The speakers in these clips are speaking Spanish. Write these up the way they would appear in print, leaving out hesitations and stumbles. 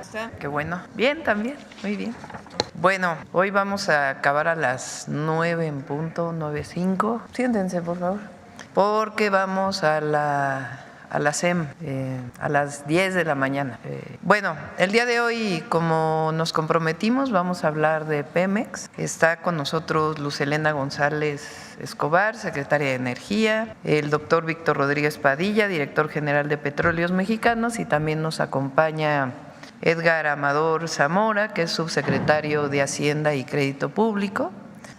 ¿Está? Qué bueno. Bien, también. Muy bien. Bueno, hoy vamos a acabar a las 9 en punto, 9:05. Siéntense, por favor. Porque vamos a la SEM a las 10 de la mañana. Bueno, el día de hoy, como nos comprometimos, vamos a hablar de Pemex. Está con nosotros Luz Helena González Escobar, secretaria de Energía, el doctor Víctor Rodríguez Padilla, director general de Petróleos Mexicanos, y también nos acompaña Edgar Amador Zamora, que es subsecretario de Hacienda y Crédito Público,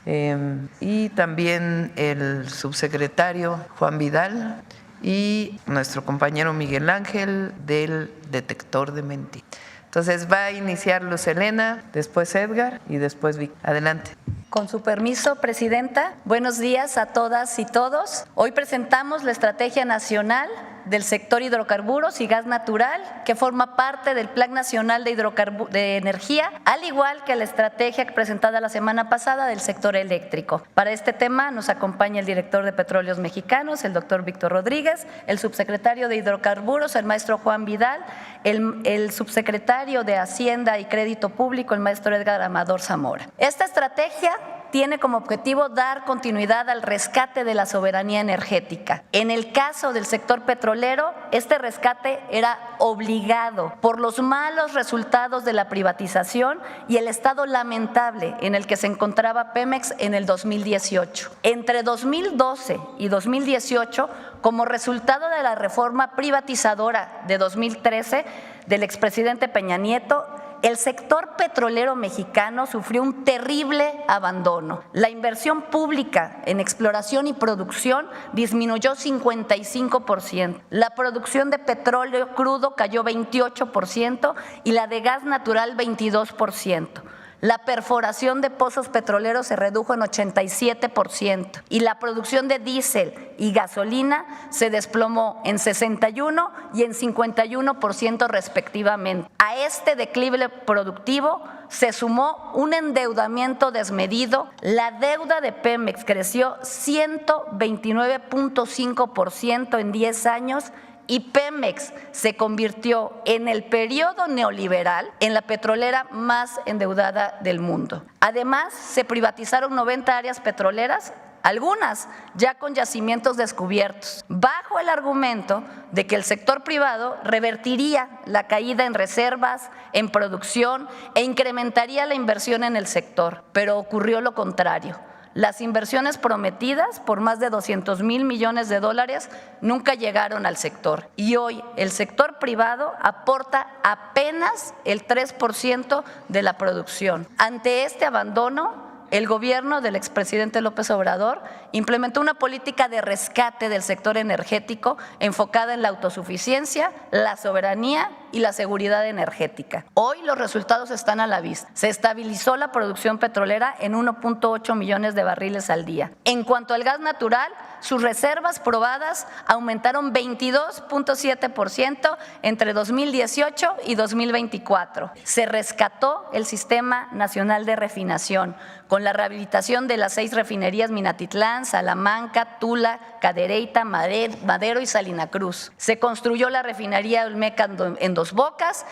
y también el subsecretario Juan Vidal y nuestro compañero Miguel Ángel del detector de mentiras. Entonces va a iniciar Luz Helena, después Edgar y después Víctor. Adelante. Con su permiso, Presidenta, buenos días a todas y todos. Hoy presentamos la Estrategia Nacional del Sector Hidrocarburos y Gas Natural, que forma parte del Plan Nacional de Energía, al igual que la estrategia presentada la semana pasada del sector eléctrico. Para este tema nos acompaña el director de Petróleos Mexicanos, el doctor Víctor Rodríguez, el subsecretario de Hidrocarburos, el maestro Juan Vidal, el subsecretario de Hacienda y Crédito Público, el maestro Edgar Amador Zamora. Esta estrategia tiene como objetivo dar continuidad al rescate de la soberanía energética. En el caso del sector petrolero, este rescate era obligado por los malos resultados de la privatización y el estado lamentable en el que se encontraba Pemex en el 2018. Entre 2012 y 2018, como resultado de la reforma privatizadora de 2013 del expresidente Peña Nieto, el sector petrolero mexicano sufrió un terrible abandono. La inversión pública en exploración y producción disminuyó 55%. La producción de petróleo crudo cayó 28% y la de gas natural 22%. La perforación de pozos petroleros se redujo en 87% y la producción de diésel y gasolina se desplomó en 61% y en 51% respectivamente. A este declive productivo se sumó un endeudamiento desmedido. La deuda de Pemex creció 129.5% en 10 años y Pemex se convirtió en el periodo neoliberal en la petrolera más endeudada del mundo. Además, se privatizaron 90 áreas petroleras, algunas ya con yacimientos descubiertos, bajo el argumento de que el sector privado revertiría la caída en reservas, en producción e incrementaría la inversión en el sector, pero ocurrió lo contrario. Las inversiones prometidas por más de 200,000 millones de dólares nunca llegaron al sector y hoy el sector privado aporta apenas el 3% de la producción. Ante este abandono, el gobierno del expresidente López Obrador implementó una política de rescate del sector energético enfocada en la autosuficiencia, la soberanía y la seguridad energética. Hoy los resultados están a la vista. Se estabilizó la producción petrolera en 1.8 millones de barriles al día. En cuanto al gas natural, sus reservas probadas aumentaron 22.7% entre 2018 y 2024. Se rescató el Sistema Nacional de Refinación con la rehabilitación de las 6 refinerías Minatitlán, Salamanca, Tula, Cadereyta, Madero y Salina Cruz. Se construyó la refinería Olmeca en Dos Bocas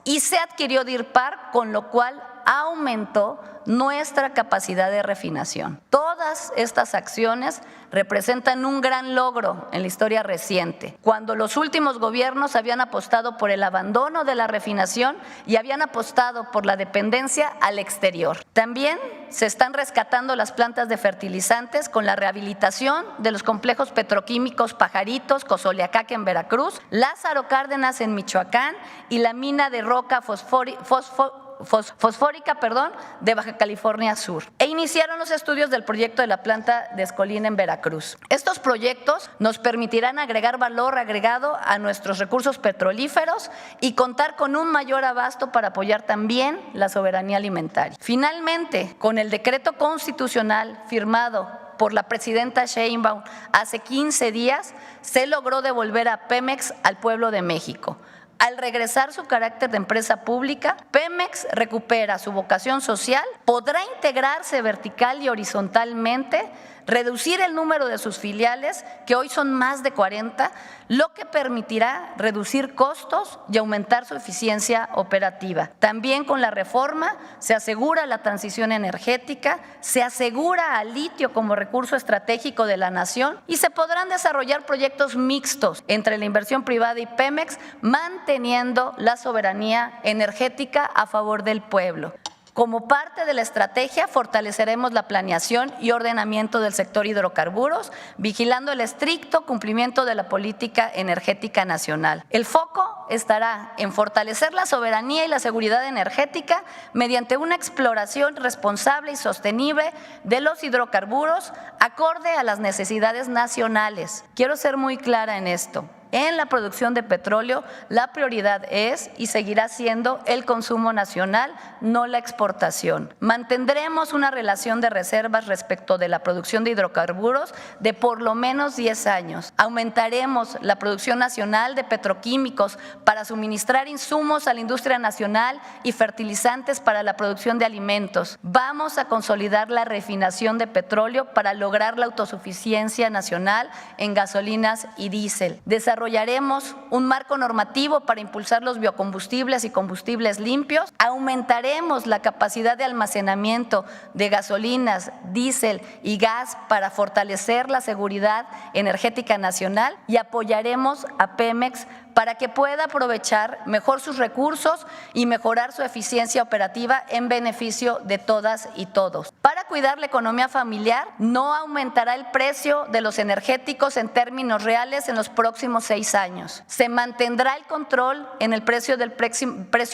y se adquirió DIRPAR, con lo cual aumentó nuestra capacidad de refinación. Todas estas acciones representan un gran logro en la historia reciente, cuando los últimos gobiernos habían apostado por el abandono de la refinación y habían apostado por la dependencia al exterior. También se están rescatando las plantas de fertilizantes con la rehabilitación de los complejos petroquímicos Pajaritos, Cozoleacaque en Veracruz, Lázaro Cárdenas en Michoacán y la mina de roca fosfórica de Baja California Sur, e iniciaron los estudios del proyecto de la planta de Escolina en Veracruz. Estos proyectos nos permitirán agregar valor agregado a nuestros recursos petrolíferos y contar con un mayor abasto para apoyar también la soberanía alimentaria. Finalmente, con el decreto constitucional firmado por la presidenta Sheinbaum hace 15 días, se logró devolver a Pemex al pueblo de México. Al regresar su carácter de empresa pública, Pemex recupera su vocación social, podrá integrarse vertical y horizontalmente reducir el número de sus filiales, que hoy son más de 40, lo que permitirá reducir costos y aumentar su eficiencia operativa. También con la reforma se asegura la transición energética, se asegura al litio como recurso estratégico de la nación y se podrán desarrollar proyectos mixtos entre la inversión privada y Pemex, manteniendo la soberanía energética a favor del pueblo. Como parte de la estrategia, fortaleceremos la planeación y ordenamiento del sector hidrocarburos, vigilando el estricto cumplimiento de la política energética nacional. El foco estará en fortalecer la soberanía y la seguridad energética mediante una exploración responsable y sostenible de los hidrocarburos acorde a las necesidades nacionales. Quiero ser muy clara en esto. En la producción de petróleo, la prioridad es y seguirá siendo el consumo nacional, no la exportación. Mantendremos una relación de reservas respecto de la producción de hidrocarburos de por lo menos 10 años. Aumentaremos la producción nacional de petroquímicos para suministrar insumos a la industria nacional y fertilizantes para la producción de alimentos. Vamos a consolidar la refinación de petróleo para lograr la autosuficiencia nacional en gasolinas y diésel. Desarrollaremos un marco normativo para impulsar los biocombustibles y combustibles limpios. Aumentaremos la capacidad de almacenamiento de gasolinas, diésel y gas para fortalecer la seguridad energética nacional y apoyaremos a Pemex para que pueda aprovechar mejor sus recursos y mejorar su eficiencia operativa en beneficio de todas y todos. Para cuidar la economía familiar, no aumentará el precio de los energéticos en términos reales en los próximos 6 años. Se mantendrá el control en el precio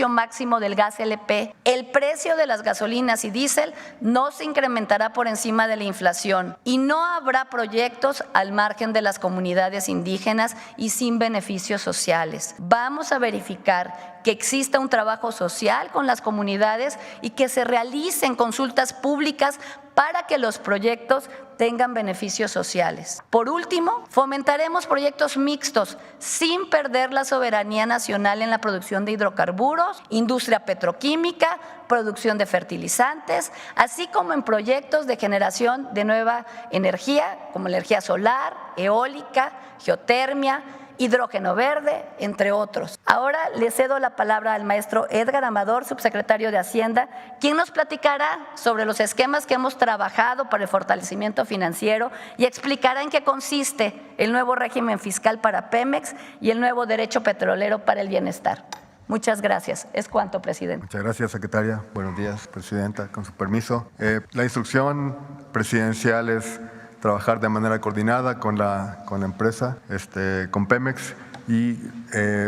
máximo del gas LP. El precio de las gasolinas y diésel no se incrementará por encima de la inflación y no habrá proyectos al margen de las comunidades indígenas y sin beneficios sociales. Vamos a verificar que exista un trabajo social con las comunidades y que se realicen consultas públicas para que los proyectos tengan beneficios sociales. Por último, fomentaremos proyectos mixtos sin perder la soberanía nacional en la producción de hidrocarburos, industria petroquímica, producción de fertilizantes, así como en proyectos de generación de nueva energía, como energía solar, eólica, geotermia, hidrógeno verde, entre otros. Ahora le cedo la palabra al maestro Edgar Amador, subsecretario de Hacienda, quien nos platicará sobre los esquemas que hemos trabajado para el fortalecimiento financiero y explicará en qué consiste el nuevo régimen fiscal para Pemex y el nuevo derecho petrolero para el bienestar. Muchas gracias. Es cuanto, presidente. Muchas gracias, secretaria. Buenos días, presidenta. Con su permiso. La instrucción presidencial es trabajar de manera coordinada con la empresa, con Pemex, y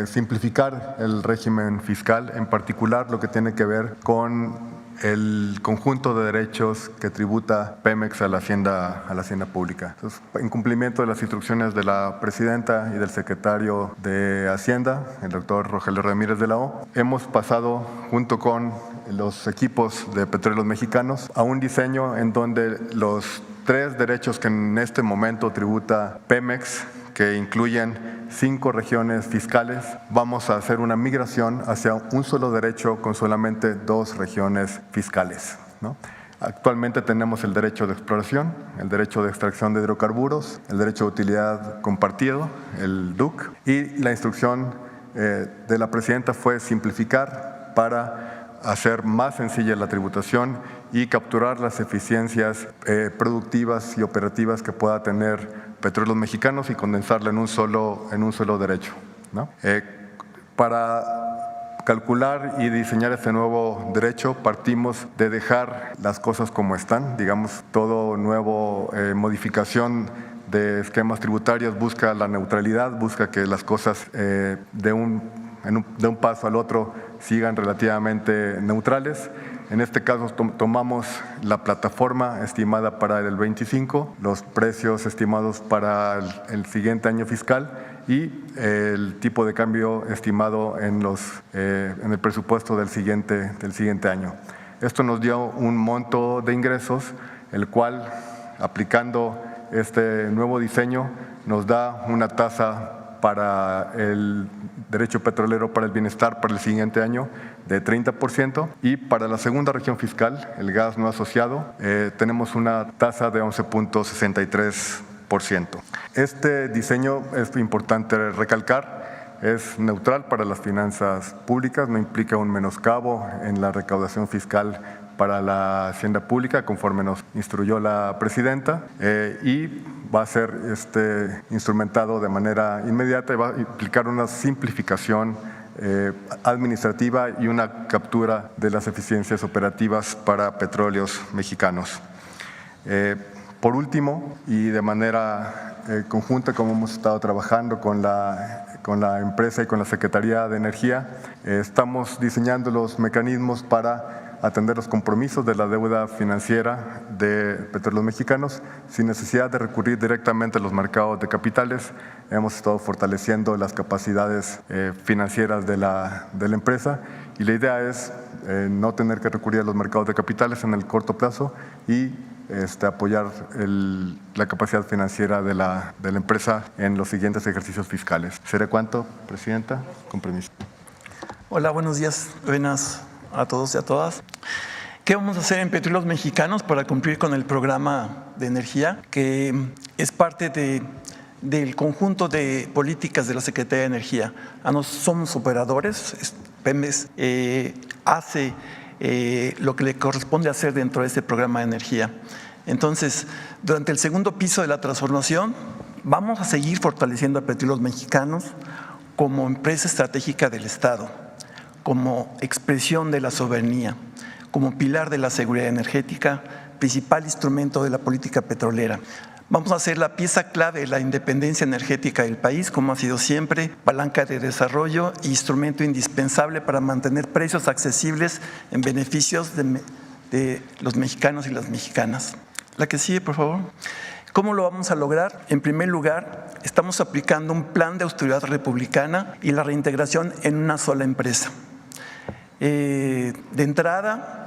simplificar el régimen fiscal, en particular lo que tiene que ver con el conjunto de derechos que tributa Pemex a la hacienda pública. Entonces, en cumplimiento de las instrucciones de la presidenta y del secretario de Hacienda, el doctor Rogelio Ramírez de la O, hemos pasado junto con los equipos de Petróleos Mexicanos a un diseño en donde los 3 derechos que en este momento tributa Pemex, que incluyen 5 regiones fiscales, vamos a hacer una migración hacia un solo derecho con solamente 2 regiones fiscales, ¿no? Actualmente tenemos el derecho de exploración, el derecho de extracción de hidrocarburos, el derecho de utilidad compartido, el DUC, y la instrucción de la presidenta fue simplificar para hacer más sencilla la tributación y capturar las eficiencias productivas y operativas que pueda tener Petróleos Mexicanos y condensarla en un solo derecho, ¿no? Para calcular y diseñar este nuevo derecho partimos de dejar las cosas como están, digamos, todo nuevo modificación de esquemas tributarios busca la neutralidad, busca que las cosas de un paso al otro sigan relativamente neutrales. En este caso tomamos la plataforma estimada para el 25, los precios estimados para el siguiente año fiscal y el tipo de cambio estimado en el presupuesto del siguiente año. Esto nos dio un monto de ingresos, el cual, aplicando este nuevo diseño, nos da una tasa para el derecho petrolero para el bienestar para el siguiente año de 30%, y para la segunda región fiscal, el gas no asociado, tenemos una tasa de 11.63%. Este diseño, es importante recalcar, es neutral para las finanzas públicas, no implica un menoscabo en la recaudación fiscal para la hacienda pública, conforme nos instruyó la presidenta, y va a ser instrumentado de manera inmediata y va a implicar una simplificación administrativa y una captura de las eficiencias operativas para Petróleos Mexicanos. Por último, y de manera conjunta, como hemos estado trabajando con la empresa y con la Secretaría de Energía, estamos diseñando los mecanismos para atender los compromisos de la deuda financiera de Petróleos Mexicanos sin necesidad de recurrir directamente a los mercados de capitales. Hemos estado fortaleciendo las capacidades financieras de la empresa, y la idea es no tener que recurrir a los mercados de capitales en el corto plazo y apoyar la capacidad financiera de la empresa en los siguientes ejercicios fiscales. ¿Será cuánto, Presidenta? Con permiso. Hola, buenos días. Buenas a todos y a todas. ¿Qué vamos a hacer en Petróleos Mexicanos para cumplir con el programa de energía, que es parte del conjunto de políticas de la Secretaría de Energía? Somos operadores, Pemex hace lo que le corresponde hacer dentro de este programa de energía. Entonces, durante el segundo piso de la transformación, vamos a seguir fortaleciendo a Petróleos Mexicanos como empresa estratégica del Estado, como expresión de la soberanía, como pilar de la seguridad energética, principal instrumento de la política petrolera. Vamos a ser la pieza clave de la independencia energética del país, como ha sido siempre, palanca de desarrollo e instrumento indispensable para mantener precios accesibles en beneficios de los mexicanos y las mexicanas. La que sigue, por favor. ¿Cómo lo vamos a lograr? En primer lugar, estamos aplicando un plan de austeridad republicana y la reintegración en una sola empresa. De entrada,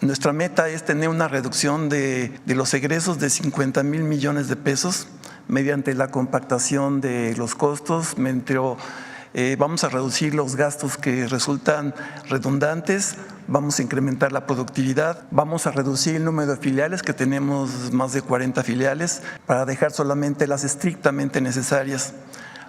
nuestra meta es tener una reducción de los egresos de 50,000 millones de pesos mediante la compactación de los costos, vamos a reducir los gastos que resultan redundantes, vamos a incrementar la productividad, vamos a reducir el número de filiales, que tenemos más de 40 filiales, para dejar solamente las estrictamente necesarias.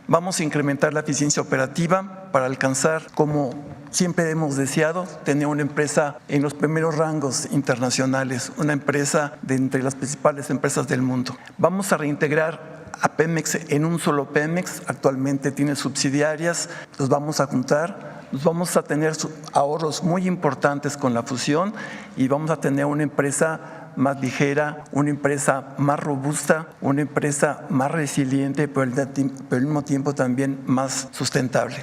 Vamos a incrementar la eficiencia operativa para alcanzar, como siempre hemos deseado, tener una empresa en los primeros rangos internacionales, una empresa de entre las principales empresas del mundo. Vamos a reintegrar a Pemex en un solo Pemex. Actualmente tiene subsidiarias, los vamos a juntar, vamos a tener ahorros muy importantes con la fusión y vamos a tener una empresa más ligera, una empresa más robusta, una empresa más resiliente, pero al mismo tiempo también más sustentable.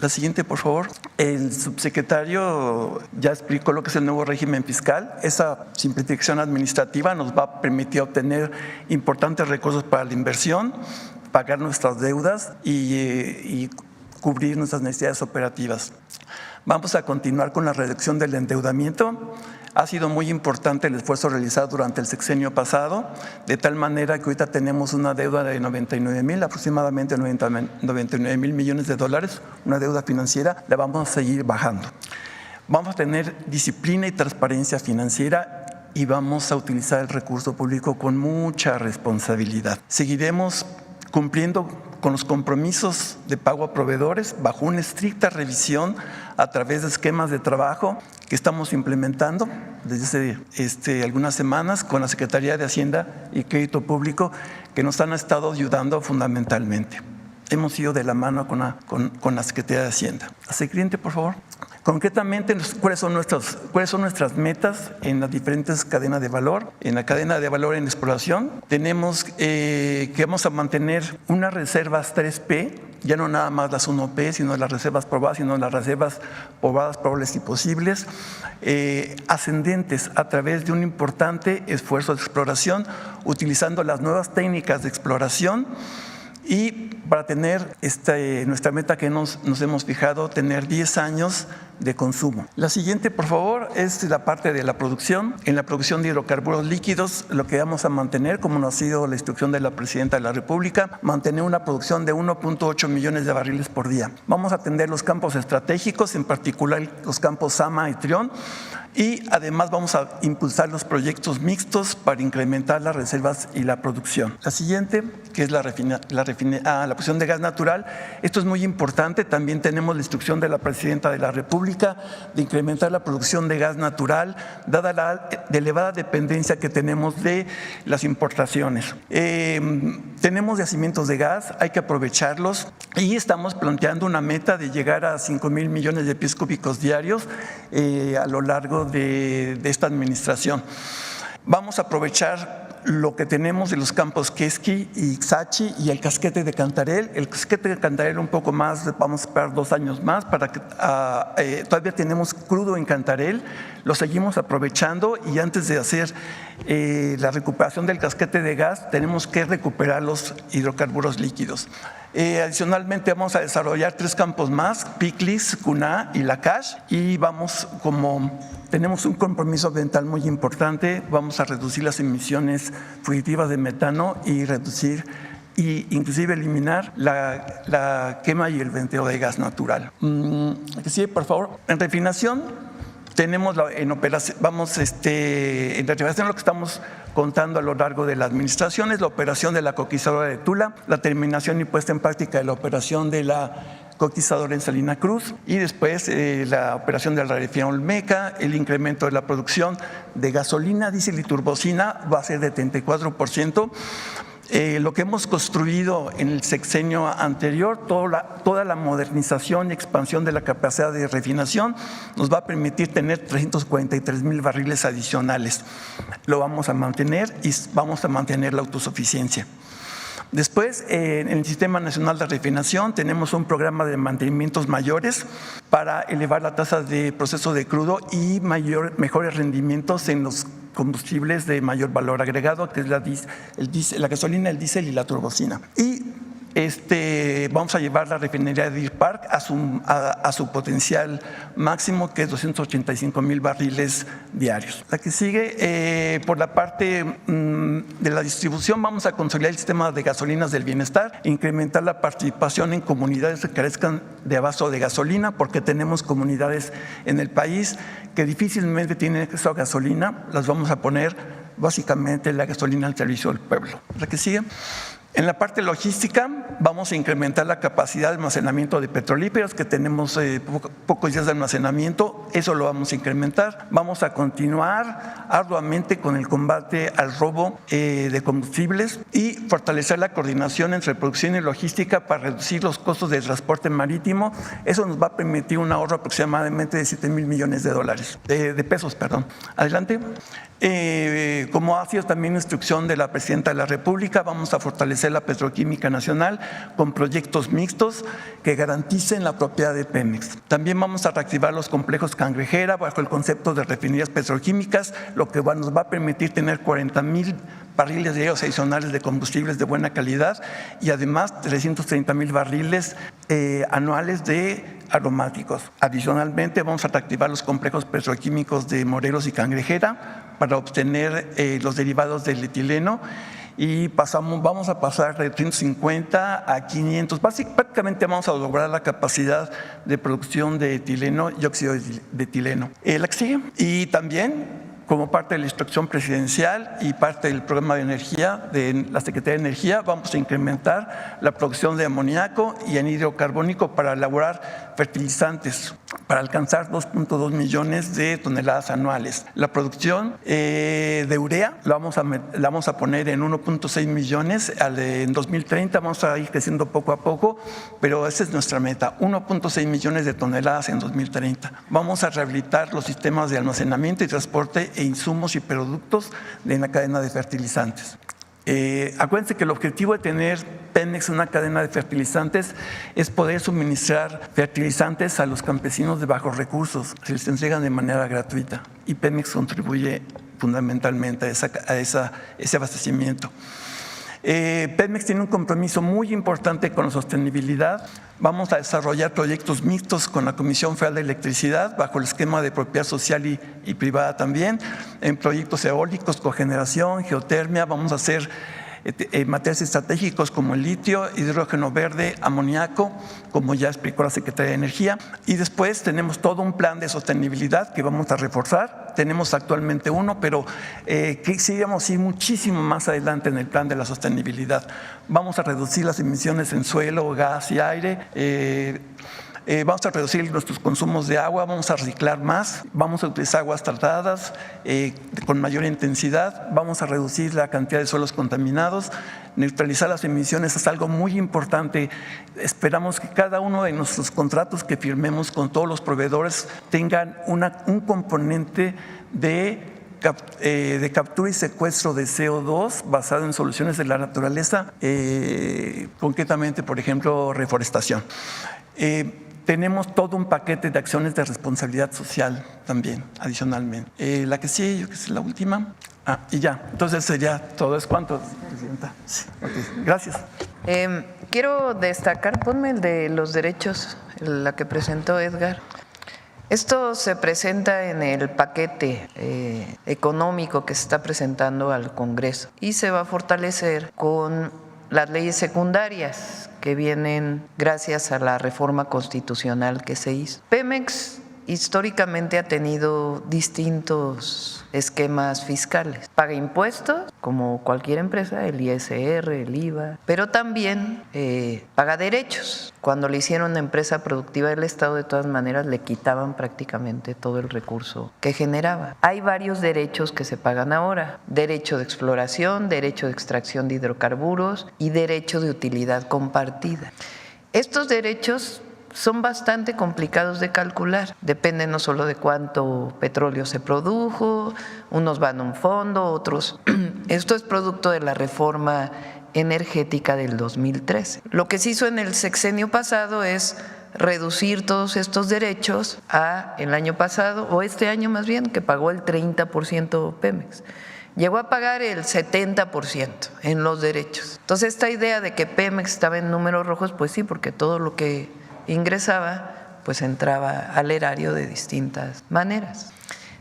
La siguiente, por favor. El subsecretario ya explicó lo que es el nuevo régimen fiscal. Esa simplificación administrativa nos va a permitir obtener importantes recursos para la inversión, pagar nuestras deudas y cubrir nuestras necesidades operativas. Vamos a continuar con la reducción del endeudamiento. Ha sido muy importante el esfuerzo realizado durante el sexenio pasado, de tal manera que ahorita tenemos una deuda de aproximadamente 99,000 millones de dólares, una deuda financiera. La vamos a seguir bajando. Vamos a tener disciplina y transparencia financiera y vamos a utilizar el recurso público con mucha responsabilidad. Seguiremos cumpliendo con los compromisos de pago a proveedores bajo una estricta revisión a través de esquemas de trabajo que estamos implementando desde algunas semanas con la Secretaría de Hacienda y Crédito Público, que nos han estado ayudando fundamentalmente. Hemos ido de la mano con la Secretaría de Hacienda. La siguiente, por favor. Concretamente, ¿cuáles son nuestras metas en las diferentes cadenas de valor? En la cadena de valor en exploración tenemos que vamos a mantener unas reservas 3P, ya no nada más las 1P, sino las reservas probadas, sino las reservas probadas, probables y posibles, ascendentes a través de un importante esfuerzo de exploración, utilizando las nuevas técnicas de exploración. Y para tener nuestra meta que nos hemos fijado, tener 10 años de consumo. La siguiente, por favor, es la parte de la producción. En la producción de hidrocarburos líquidos, lo que vamos a mantener, como nos ha sido la instrucción de la Presidenta de la República, mantener una producción de 1.8 millones de barriles por día. Vamos a atender los campos estratégicos, en particular los campos Sama y Trión, y además vamos a impulsar los proyectos mixtos para incrementar las reservas y la producción. La siguiente, que es la producción de gas natural. Esto es muy importante. También tenemos la instrucción de la Presidenta de la República de incrementar la producción de gas natural, dada la elevada dependencia que tenemos de las importaciones. Tenemos yacimientos de gas, hay que aprovecharlos y estamos planteando una meta de llegar a 5,000 millones de pies cúbicos diarios a lo largo de esta administración. Vamos a aprovechar lo que tenemos de los campos Quesqui y Ixachi y el casquete de Cantarell. El casquete de Cantarell un poco más, vamos a esperar 2 años más para que todavía tenemos crudo en Cantarell, lo seguimos aprovechando y antes de hacer la recuperación del casquete de gas tenemos que recuperar los hidrocarburos líquidos. Adicionalmente vamos a desarrollar 3 campos más, Piclis, Cuná y Lacash, y tenemos un compromiso ambiental muy importante, vamos a reducir las emisiones fugitivas de metano y reducir e inclusive eliminar la quema y el venteo de gas natural. Sí, por favor. En refinación tenemos en refinación lo que estamos contando a lo largo de la administración es la operación de la coquizadora de Tula, la terminación y puesta en práctica de la operación de la coquizadora en Salina Cruz y después la operación de la refinería Olmeca, el incremento de la producción de gasolina, diésel y turbocina va a ser de 34%. Lo que hemos construido en el sexenio anterior, toda la modernización y expansión de la capacidad de refinación nos va a permitir tener 343,000 barriles adicionales. Lo vamos a mantener y vamos a mantener la autosuficiencia. Después, en el Sistema Nacional de Refinación tenemos un programa de mantenimientos mayores para elevar la tasa de proceso de crudo y mejores rendimientos en los combustibles de mayor valor agregado, que es la gasolina, el diésel y la turbocina. Y vamos a llevar la refinería de Deer Park a su potencial máximo, que es 285,000 barriles diarios. La que sigue, por la parte de la distribución, vamos a consolidar el sistema de gasolinas del bienestar, incrementar la participación en comunidades que carezcan de abasto de gasolina, porque tenemos comunidades en el país que difícilmente tienen acceso a gasolina. Las vamos a poner básicamente la gasolina al servicio del pueblo. La que sigue. En la parte logística vamos a incrementar la capacidad de almacenamiento de petrolíferos, que tenemos pocos días de almacenamiento, eso lo vamos a incrementar. Vamos a continuar arduamente con el combate al robo de combustibles y fortalecer la coordinación entre producción y logística para reducir los costos del transporte marítimo. Eso nos va a permitir un ahorro aproximadamente de 7,000 millones de pesos. Adelante. Como ha sido también instrucción de la Presidenta de la República, vamos a fortalecer la petroquímica nacional con proyectos mixtos que garanticen la propiedad de Pemex. También vamos a reactivar los complejos Cangrejera bajo el concepto de refinerías petroquímicas, lo que nos va a permitir tener 40,000 barriles diarios adicionales de combustibles de buena calidad y además 330,000 barriles anuales de aromáticos. Adicionalmente, vamos a reactivar los complejos petroquímicos de Morelos y Cangrejera para obtener los derivados del etileno y vamos a pasar de 350 a 500. Prácticamente vamos a lograr la capacidad de producción de etileno y óxido de etileno. La que sigue. Y también, como parte de la instrucción presidencial y parte del programa de energía de la Secretaría de Energía, vamos a incrementar la producción de amoníaco y anhídrido carbónico para elaborar fertilizantes, para alcanzar 2.2 millones de toneladas anuales. La producción de urea la vamos a poner en 1.6 millones. En 2030 vamos a ir creciendo poco a poco, pero esa es nuestra meta, 1.6 millones de toneladas en 2030. Vamos a rehabilitar los sistemas de almacenamiento y transporte e insumos y productos de la cadena de fertilizantes. Acuérdense que el objetivo de tener Pemex una cadena de fertilizantes es poder suministrar fertilizantes a los campesinos de bajos recursos, se les entregan de manera gratuita y Pemex contribuye fundamentalmente a ese abastecimiento. Pemex tiene un compromiso muy importante con la sostenibilidad. Vamos a desarrollar proyectos mixtos con la Comisión Federal de Electricidad bajo el esquema de propiedad social y privada también, en proyectos eólicos, cogeneración, geotermia. Vamos a hacer materiales estratégicos como el litio, hidrógeno verde, amoníaco, como ya explicó la Secretaría de Energía. Y después tenemos todo un plan de sostenibilidad que vamos a reforzar. Tenemos actualmente uno, pero quisiéramos ir muchísimo más adelante en el plan de la sostenibilidad. Vamos a reducir las emisiones en suelo, gas y aire. Vamos a reducir nuestros consumos de agua, vamos a reciclar más, vamos a utilizar aguas tratadas con mayor intensidad, vamos a reducir la cantidad de suelos contaminados, neutralizar las emisiones es algo muy importante. Esperamos que cada uno de nuestros contratos que firmemos con todos los proveedores tengan un componente de captura y secuestro de CO2 basado en soluciones de la naturaleza, concretamente, por ejemplo, reforestación. Tenemos todo un paquete de acciones de responsabilidad social también, adicionalmente. La que sí, yo que es la última. Y ya, entonces sería todo. ¿Es cuánto, Presidenta? Sí. Okay. Gracias. Quiero destacar, ponme el de los derechos, la que presentó Edgar. Esto se presenta en el paquete económico que se está presentando al Congreso y se va a fortalecer con las leyes secundarias que vienen gracias a la reforma constitucional que se hizo. Pemex históricamente ha tenido distintos esquemas fiscales. Paga impuestos, como cualquier empresa, el ISR, el IVA, pero también paga derechos. Cuando le hicieron una empresa productiva del Estado, de todas maneras, le quitaban prácticamente todo el recurso que generaba. Hay varios derechos que se pagan ahora: derecho de exploración, derecho de extracción de hidrocarburos y derecho de utilidad compartida. Estos derechos son bastante complicados de calcular, depende no solo de cuánto petróleo se produjo, unos van a un fondo, otros. Esto es producto de la reforma energética del 2013. Lo que se hizo en el sexenio pasado es reducir todos estos derechos a el año pasado, o este año más bien, que pagó el 30% Pemex. Llegó a pagar el 70% en los derechos. Entonces, esta idea de que Pemex estaba en números rojos, pues sí, porque todo lo que ingresaba, pues entraba al erario de distintas maneras.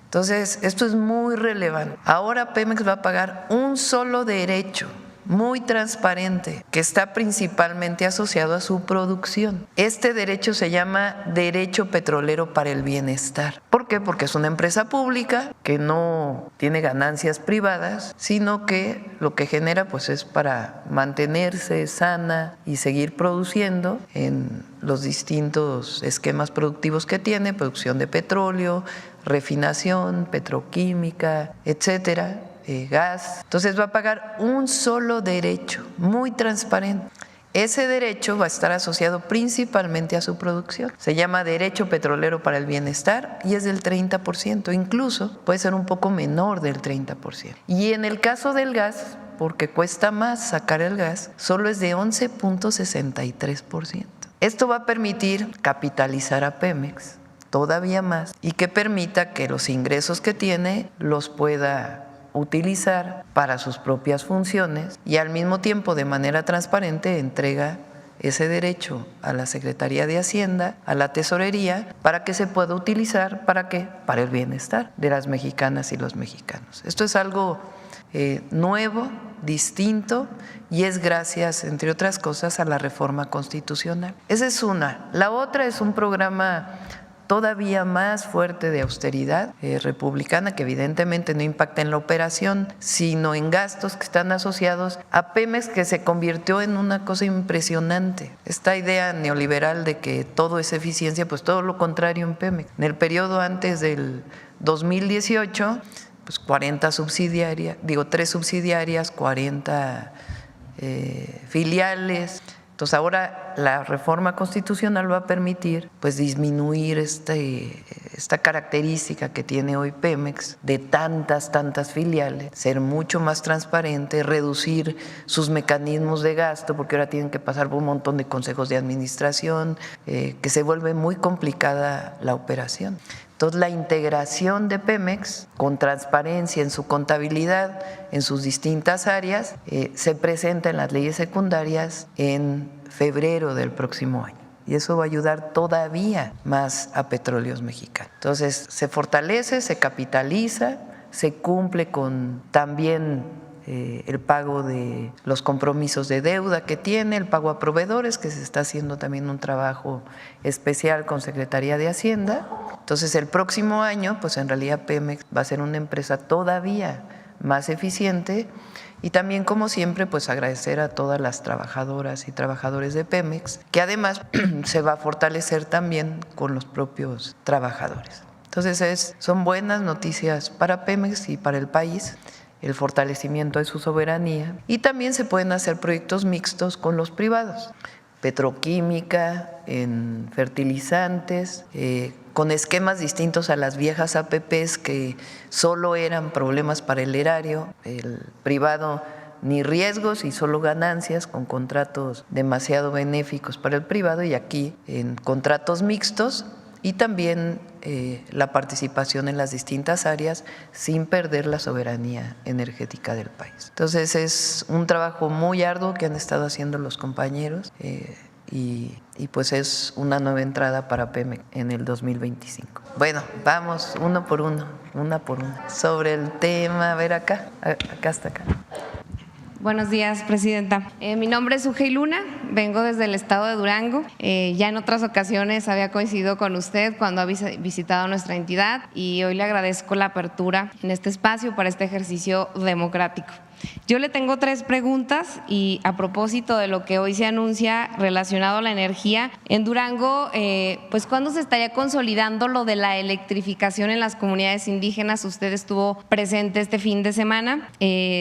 Entonces, esto es muy relevante. Ahora Pemex va a pagar un solo derecho, muy transparente, que está principalmente asociado a su producción. Este derecho se llama Derecho Petrolero para el Bienestar. ¿Por qué? Porque es una empresa pública que no tiene ganancias privadas, sino que lo que genera pues es para mantenerse sana y seguir produciendo en los distintos esquemas productivos que tiene: producción de petróleo, refinación, petroquímica, etcétera, gas. Entonces va a pagar un solo derecho, muy transparente. Ese derecho va a estar asociado principalmente a su producción. Se llama Derecho Petrolero para el Bienestar y es del 30%, incluso puede ser un poco menor del 30%. Y en el caso del gas, porque cuesta más sacar el gas, solo es de 11.63%. Esto va a permitir capitalizar a Pemex todavía más y que permita que los ingresos que tiene los pueda utilizar para sus propias funciones y al mismo tiempo, de manera transparente, entrega ese derecho a la Secretaría de Hacienda, a la Tesorería, para que se pueda utilizar, ¿para qué? Para el bienestar de las mexicanas y los mexicanos. Esto es algo nuevo, distinto, y es gracias, entre otras cosas, a la reforma constitucional. Esa es una. La otra es un programa todavía más fuerte de austeridad republicana, que evidentemente no impacta en la operación, sino en gastos que están asociados a Pemex, que se convirtió en una cosa impresionante. Esta idea neoliberal de que todo es eficiencia, pues todo lo contrario en Pemex. En el periodo antes del 2018, pues 40 subsidiarias, 3 subsidiarias, 40 filiales. Entonces ahora la reforma constitucional va a permitir pues disminuir esta característica que tiene hoy Pemex de tantas filiales, ser mucho más transparente, reducir sus mecanismos de gasto, porque ahora tienen que pasar por un montón de consejos de administración, que se vuelve muy complicada la operación. Entonces, la integración de Pemex con transparencia en su contabilidad, en sus distintas áreas, se presenta en las leyes secundarias en febrero del próximo año. Y eso va a ayudar todavía más a Petróleos Mexicanos. Entonces, se fortalece, se capitaliza, se cumple con también el pago de los compromisos de deuda que tiene, el pago a proveedores, que se está haciendo también un trabajo especial con Secretaría de Hacienda. Entonces, el próximo año, pues en realidad Pemex va a ser una empresa todavía más eficiente. Y también, como siempre, pues agradecer a todas las trabajadoras y trabajadores de Pemex, que además se va a fortalecer también con los propios trabajadores. Entonces, son buenas noticias para Pemex y para el país, el fortalecimiento de su soberanía, y también se pueden hacer proyectos mixtos con los privados, petroquímica, en fertilizantes, con esquemas distintos a las viejas APPs que solo eran problemas para el erario, el privado ni riesgos y solo ganancias, con contratos demasiado benéficos para el privado, y aquí en contratos mixtos, y también la participación en las distintas áreas sin perder la soberanía energética del país. Entonces, es un trabajo muy arduo que han estado haciendo los compañeros y pues es una nueva entrada para Pemex en el 2025. Bueno, vamos una por una. Sobre el tema, a ver acá hasta acá. Buenos días, Presidenta. Mi nombre es Ujei Luna, vengo desde el estado de Durango. Ya en otras ocasiones había coincidido con usted cuando ha visitado nuestra entidad y hoy le agradezco la apertura en este espacio para este ejercicio democrático. Yo le tengo 3 preguntas y a propósito de lo que hoy se anuncia relacionado a la energía, en Durango, pues ¿cuándo se estaría consolidando lo de la electrificación en las comunidades indígenas? Usted estuvo presente este fin de semana,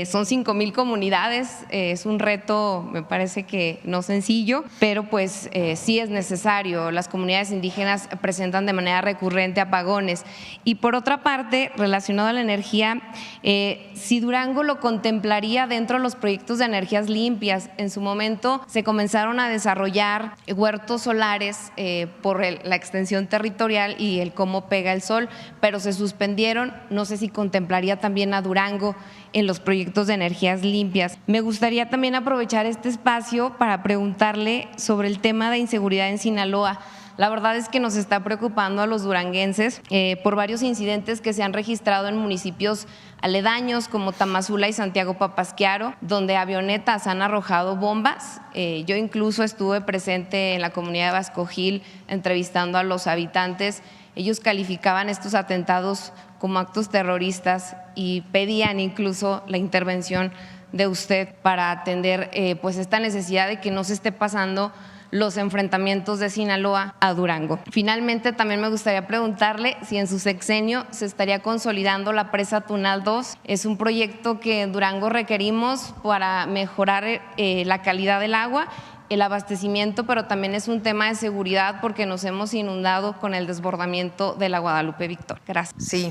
son 5,000 comunidades, es un reto, me parece que no sencillo, pero pues sí es necesario. Las comunidades indígenas presentan de manera recurrente apagones. Y por otra parte, relacionado a la energía, si Durango lo contemplaría dentro de los proyectos de energías limpias. En su momento se comenzaron a desarrollar huertos solares por la extensión territorial y el cómo pega el sol, pero se suspendieron. No sé si contemplaría también a Durango en los proyectos de energías limpias. Me gustaría también aprovechar este espacio para preguntarle sobre el tema de inseguridad en Sinaloa. La verdad es que nos está preocupando a los duranguenses por varios incidentes que se han registrado en municipios aledaños como Tamazula y Santiago Papasquiaro, donde avionetas han arrojado bombas. Yo incluso estuve presente en la comunidad de Vasco Gil entrevistando a los habitantes. Ellos calificaban estos atentados como actos terroristas y pedían incluso la intervención de usted para atender pues esta necesidad de que no se esté pasando los enfrentamientos de Sinaloa a Durango. Finalmente, también me gustaría preguntarle si en su sexenio se estaría consolidando la presa Tunal 2. Es un proyecto que en Durango requerimos para mejorar la calidad del agua, el abastecimiento, pero también es un tema de seguridad porque nos hemos inundado con el desbordamiento de la Guadalupe Victor. Gracias. Sí,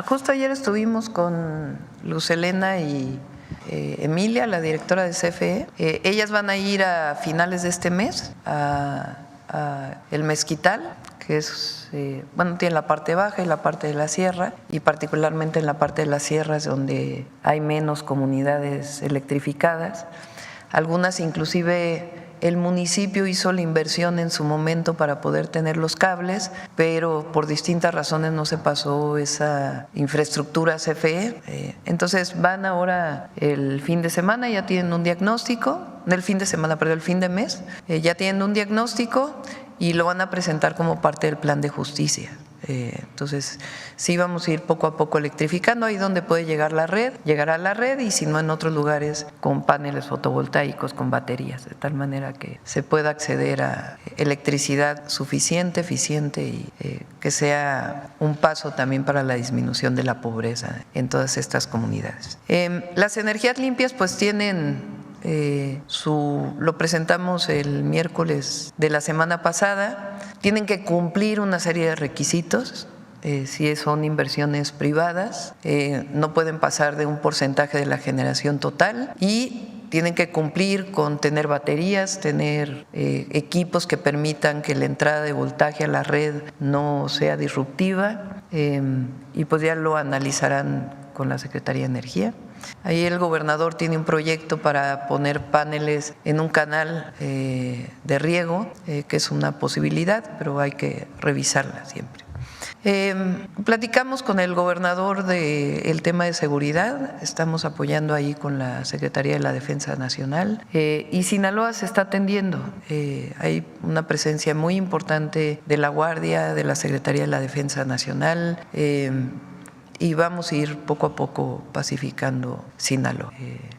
justo ayer estuvimos con Luz Helena y Emilia, la directora de CFE. Ellas van a ir a finales de este mes a El Mezquital, que es, tiene la parte baja y la parte de la sierra, y particularmente en la parte de la sierra es donde hay menos comunidades electrificadas. Algunas inclusive el municipio hizo la inversión en su momento para poder tener los cables, pero por distintas razones no se pasó esa infraestructura CFE. Entonces van ahora el fin de semana, ya tienen un diagnóstico, no el fin de semana, pero el fin de mes, ya tienen un diagnóstico y lo van a presentar como parte del plan de justicia. Entonces sí vamos a ir poco a poco electrificando ahí donde puede llegar la red, llegará a la red, y si no en otros lugares con paneles fotovoltaicos, con baterías, de tal manera que se pueda acceder a electricidad suficiente, eficiente y que sea un paso también para la disminución de la pobreza en todas estas comunidades. Las energías limpias pues tienen lo presentamos el miércoles de la semana pasada. Tienen que cumplir una serie de requisitos. Si son inversiones privadas, no pueden pasar de un porcentaje de la generación total y tienen que cumplir con tener baterías, tener equipos que permitan que la entrada de voltaje a la red no sea disruptiva, y pues ya lo analizarán con la Secretaría de Energía. Ahí el gobernador tiene un proyecto para poner paneles en un canal de riego, que es una posibilidad, pero hay que revisarla siempre. Platicamos con el gobernador del tema de seguridad, estamos apoyando ahí con la Secretaría de la Defensa Nacional, y Sinaloa se está atendiendo. Hay una presencia muy importante de la Guardia, de la Secretaría de la Defensa Nacional, y vamos a ir poco a poco pacificando Sinaloa.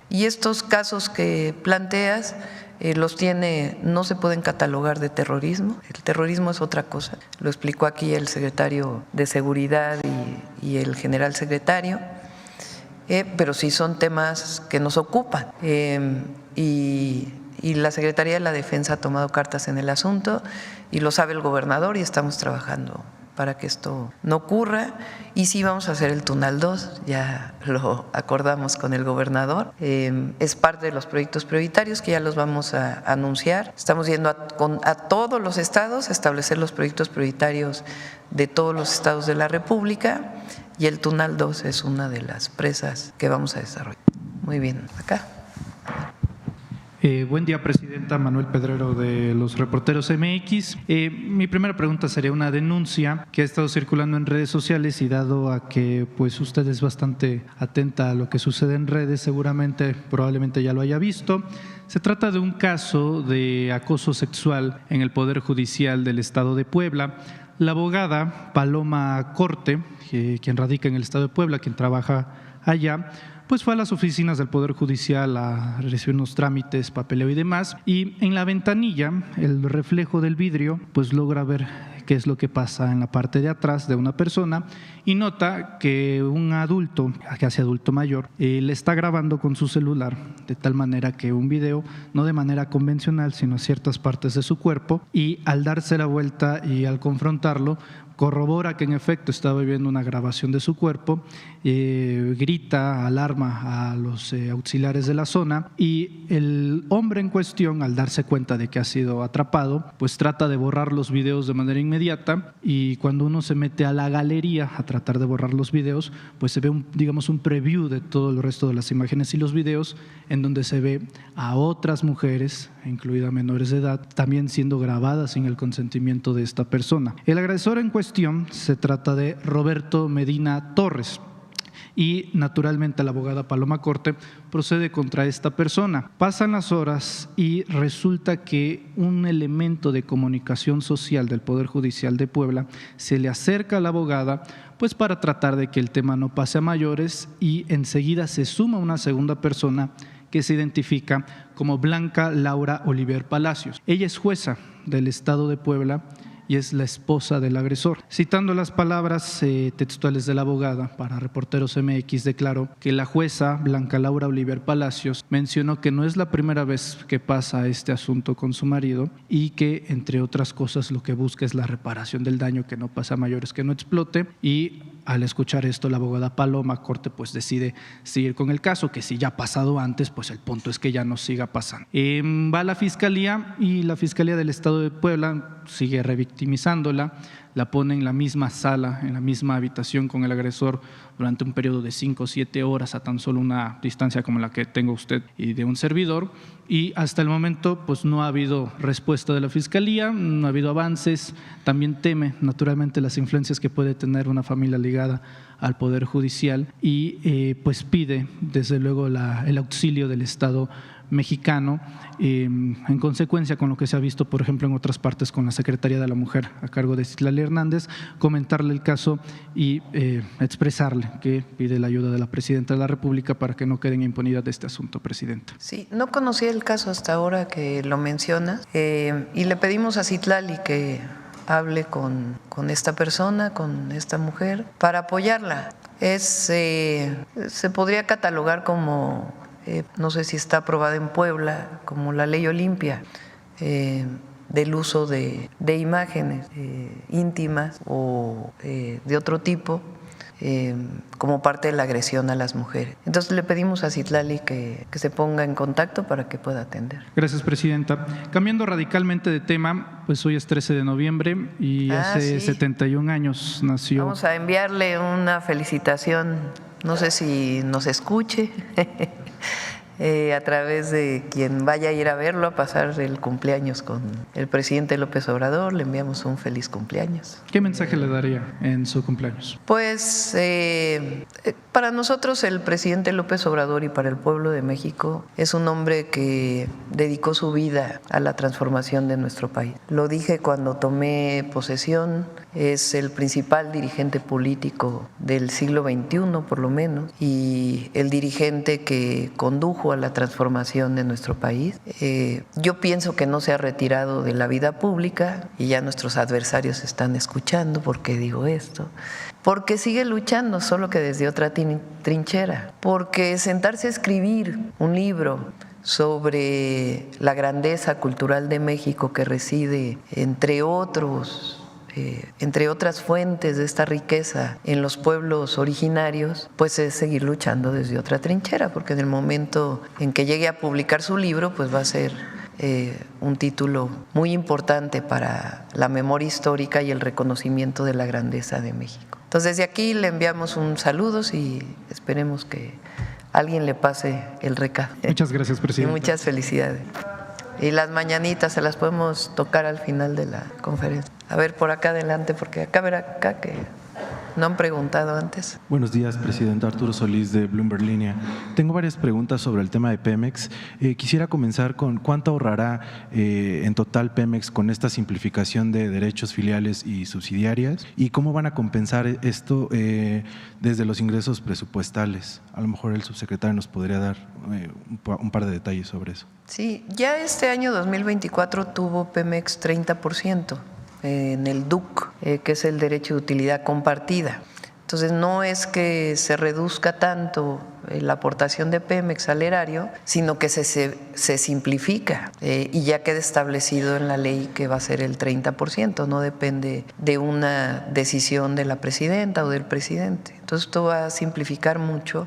Y estos casos que planteas no se pueden catalogar de terrorismo. El terrorismo es otra cosa. Lo explicó aquí el secretario de Seguridad y el general secretario, pero sí son temas que nos ocupan. Y la Secretaría de la Defensa ha tomado cartas en el asunto y lo sabe el gobernador y estamos trabajando para que esto no ocurra. Y sí vamos a hacer el Túnel 2, ya lo acordamos con el gobernador, es parte de los proyectos prioritarios que ya los vamos a anunciar. Estamos yendo a todos los estados a establecer los proyectos prioritarios de todos los estados de la República, y el Túnel 2 es una de las presas que vamos a desarrollar. Muy bien, acá. Buen día, Presidenta. Manuel Pedrero, de los Reporteros MX. Mi primera pregunta sería una denuncia que ha estado circulando en redes sociales, y dado a que pues usted es bastante atenta a lo que sucede en redes, probablemente ya lo haya visto. Se trata de un caso de acoso sexual en el Poder Judicial del Estado de Puebla. La abogada Paloma Corte, quien radica en el Estado de Puebla, quien trabaja allá, pues fue a las oficinas del Poder Judicial a recibir unos trámites, papeleo y demás, y en la ventanilla, el reflejo del vidrio, pues logra ver qué es lo que pasa en la parte de atrás de una persona, y nota que un adulto, casi adulto mayor, le está grabando con su celular, de tal manera que un video, no de manera convencional, sino ciertas partes de su cuerpo, y al darse la vuelta y al confrontarlo, corrobora que en efecto estaba viendo una grabación de su cuerpo, grita, alarma a los auxiliares de la zona, y el hombre en cuestión, al darse cuenta de que ha sido atrapado, pues trata de borrar los videos de manera inmediata, y cuando uno se mete a la galería a tratar de borrar los videos, pues se ve un preview de todo el resto de las imágenes y los videos, en donde se ve a otras mujeres, incluidas menores de edad, también siendo grabadas sin el consentimiento de esta persona. El agresor en cuestión se trata de Roberto Medina Torres, y naturalmente la abogada Paloma Corte procede contra esta persona. Pasan las horas y resulta que un elemento de comunicación social del Poder Judicial de Puebla se le acerca a la abogada, pues para tratar de que el tema no pase a mayores, y enseguida se suma una segunda persona que se identifica como Blanca Laura Oliver Palacios. Ella es jueza del Estado de Puebla y es la esposa del agresor. Citando las palabras textuales de la abogada para Reporteros MX, declaró que la jueza Blanca Laura Oliver Palacios mencionó que no es la primera vez que pasa este asunto con su marido, y que, entre otras cosas, lo que busca es la reparación del daño, que no pasa a mayores, que no explote. Y al escuchar esto, la abogada Paloma Corte pues decide seguir con el caso, que si ya ha pasado antes, pues el punto es que ya no siga pasando. Va a la Fiscalía, y la Fiscalía del Estado de Puebla sigue revictimizándola, la pone en la misma sala, en la misma habitación con el agresor durante un periodo de 5 o 7 horas, a tan solo una distancia como la que tengo usted y de un servidor, y hasta el momento pues no ha habido respuesta de la Fiscalía, no ha habido avances. También teme naturalmente las influencias que puede tener una familia ligada al Poder Judicial, y pues pide desde luego el auxilio del Estado mexicano, en consecuencia con lo que se ha visto, por ejemplo, en otras partes con la Secretaría de la Mujer a cargo de Citlali Hernández, comentarle el caso y expresarle que pide la ayuda de la Presidenta de la República para que no quede en impunidad de este asunto, Presidenta. Sí, no conocía el caso hasta ahora que lo mencionas, y le pedimos a Citlali que hable con esta persona, con esta mujer, para apoyarla. Se podría catalogar como no sé si está aprobada en Puebla, como la ley Olimpia, del uso de imágenes íntimas o de otro tipo, como parte de la agresión a las mujeres. Entonces le pedimos a Citlali que se ponga en contacto para que pueda atender. Gracias, presidenta. Cambiando radicalmente de tema, pues hoy es 13 de noviembre y hace 71 años nació. Vamos a enviarle una felicitación, no sé si nos escuche, a través de quien vaya a ir a verlo, a pasar el cumpleaños con el presidente López Obrador. Le enviamos un feliz cumpleaños. ¿Qué mensaje le daría en su cumpleaños? Pues para nosotros el presidente López Obrador y para el pueblo de México es un hombre que dedicó su vida a la transformación de nuestro país. Lo dije cuando tomé posesión, es el principal dirigente político del siglo XXI por lo menos, y el dirigente que condujo a la transformación de nuestro país. Yo pienso que no se ha retirado de la vida pública y ya nuestros adversarios están escuchando por qué digo esto. Porque sigue luchando, solo que desde otra trinchera. Porque sentarse a escribir un libro sobre la grandeza cultural de México que reside, entre otras fuentes de esta riqueza en los pueblos originarios, pues es seguir luchando desde otra trinchera, porque en el momento en que llegue a publicar su libro, pues va a ser un título muy importante para la memoria histórica y el reconocimiento de la grandeza de México. Entonces, desde aquí le enviamos un saludo y esperemos que alguien le pase el recado. Muchas gracias, presidente. Y muchas felicidades. Y las mañanitas se las podemos tocar al final de la conferencia. A ver, por acá adelante, porque acá que no han preguntado antes. Buenos días, presidente. Arturo Solís, de Bloomberg Línea. Tengo varias preguntas sobre el tema de Pemex. Quisiera comenzar con cuánto ahorrará en total Pemex con esta simplificación de derechos filiales y subsidiarias, y cómo van a compensar esto desde los ingresos presupuestales. A lo mejor el subsecretario nos podría dar un par de detalles sobre eso. Sí, ya este año 2024 tuvo Pemex 30% en el DUC, que es el derecho de utilidad compartida. Entonces no es que se reduzca tanto la aportación de Pemex al erario, sino que se simplifica y ya queda establecido en la ley que va a ser el 30%, no depende de una decisión de la presidenta o del presidente. Entonces esto va a simplificar mucho.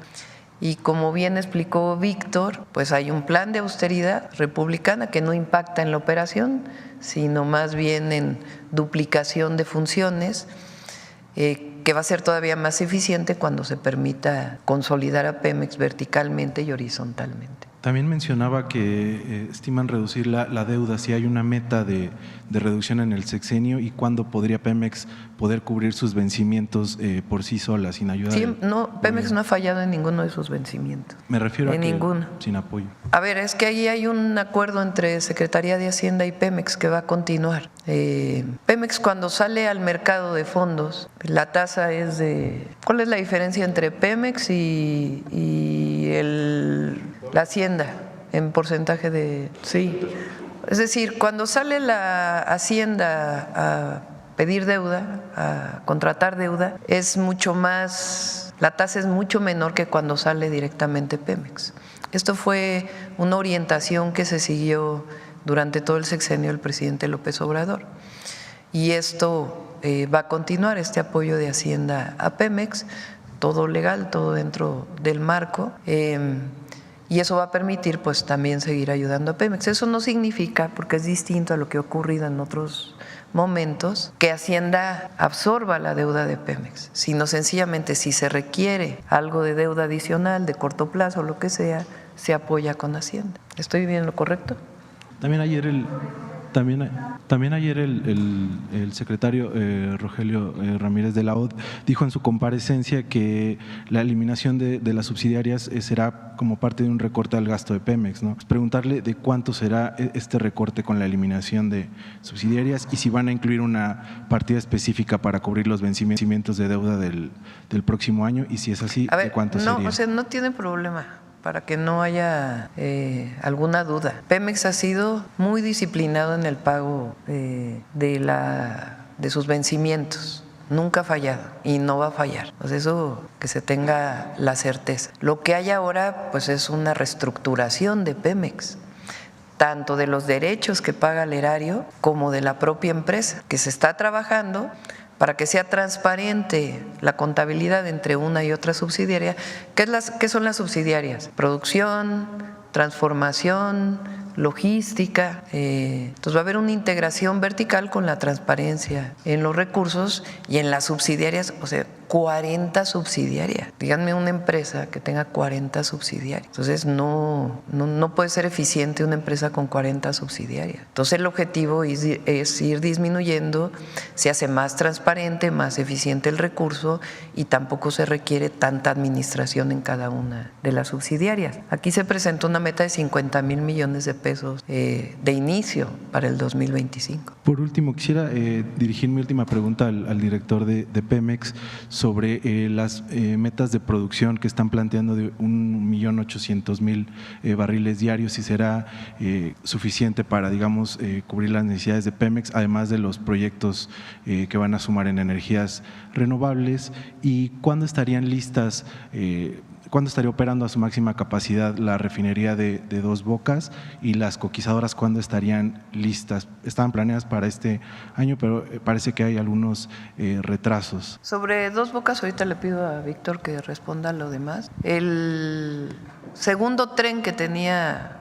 Y como bien explicó Víctor, pues hay un plan de austeridad republicana que no impacta en la operación, sino más bien en duplicación de funciones, que va a ser todavía más eficiente cuando se permita consolidar a Pemex verticalmente y horizontalmente. También mencionaba que estiman reducir la deuda, si hay una meta de reducción en el sexenio, y cuándo podría Pemex poder cubrir sus vencimientos por sí sola, sin ayuda. Sí, no, Pemex no ha fallado en ninguno de sus vencimientos. Me refiero a que ninguno. Sin apoyo. A ver, es que ahí hay un acuerdo entre Secretaría de Hacienda y Pemex que va a continuar. Pemex, cuando sale al mercado de fondos, la tasa es de… ¿Cuál es la diferencia entre Pemex y la Hacienda en porcentaje de… Sí. Es decir, cuando sale la Hacienda a pedir deuda, a contratar deuda, es mucho más… La tasa es mucho menor que cuando sale directamente Pemex. Esto fue una orientación que se siguió durante todo el sexenio del presidente López Obrador. Y esto va a continuar, este apoyo de Hacienda a Pemex, todo legal, todo dentro del marco. Y eso va a permitir pues también seguir ayudando a Pemex. Eso no significa, porque es distinto a lo que ha ocurrido en otros momentos, que Hacienda absorba la deuda de Pemex, sino sencillamente si se requiere algo de deuda adicional de corto plazo o lo que sea, se apoya con Hacienda. ¿Estoy bien en lo correcto? También ayer el secretario Rogelio Ramírez de la OD dijo en su comparecencia que la eliminación de las subsidiarias será como parte de un recorte al gasto de Pemex, ¿no? Preguntarle de cuánto será este recorte con la eliminación de subsidiarias y si van a incluir una partida específica para cubrir los vencimientos de deuda del próximo año, y si es así, a ver, ¿de cuánto sería? No, o sea, no tiene problema. Para que no haya alguna duda. Pemex ha sido muy disciplinado en el pago de sus vencimientos. nunca ha fallado y no va a fallar. Pues eso que se tenga la certeza. Lo que hay ahora pues es una reestructuración de Pemex, tanto de los derechos que paga el erario como de la propia empresa, que se está trabajando para que sea transparente la contabilidad entre una y otra subsidiaria. ¿Qué son las subsidiarias? Producción, transformación, logística. Entonces va a haber una integración vertical con la transparencia en los recursos y en las subsidiarias, o sea, 40 subsidiarias. Díganme una empresa que tenga 40 subsidiarias. Entonces no puede ser eficiente una empresa con 40 subsidiarias. Entonces el objetivo es ir disminuyendo, se hace más transparente, más eficiente el recurso y tampoco se requiere tanta administración en cada una de las subsidiarias. Aquí se presentó una meta de 50,000 millones de pesos de inicio para el 2025. Por último, quisiera dirigir mi última pregunta al director de Pemex sobre las metas de producción que están planteando de 1.800.000 barriles diarios, si será suficiente para, digamos, cubrir las necesidades de Pemex, además de los proyectos que van a sumar en energías renovables, y cuándo estarían listas, ¿cuándo estaría operando a su máxima capacidad la refinería de Dos Bocas y las coquizadoras cuándo estarían listas? Estaban planeadas para este año, pero parece que hay algunos retrasos. Sobre Dos Bocas, ahorita le pido a Víctor que responda a lo demás. El segundo tren que tenía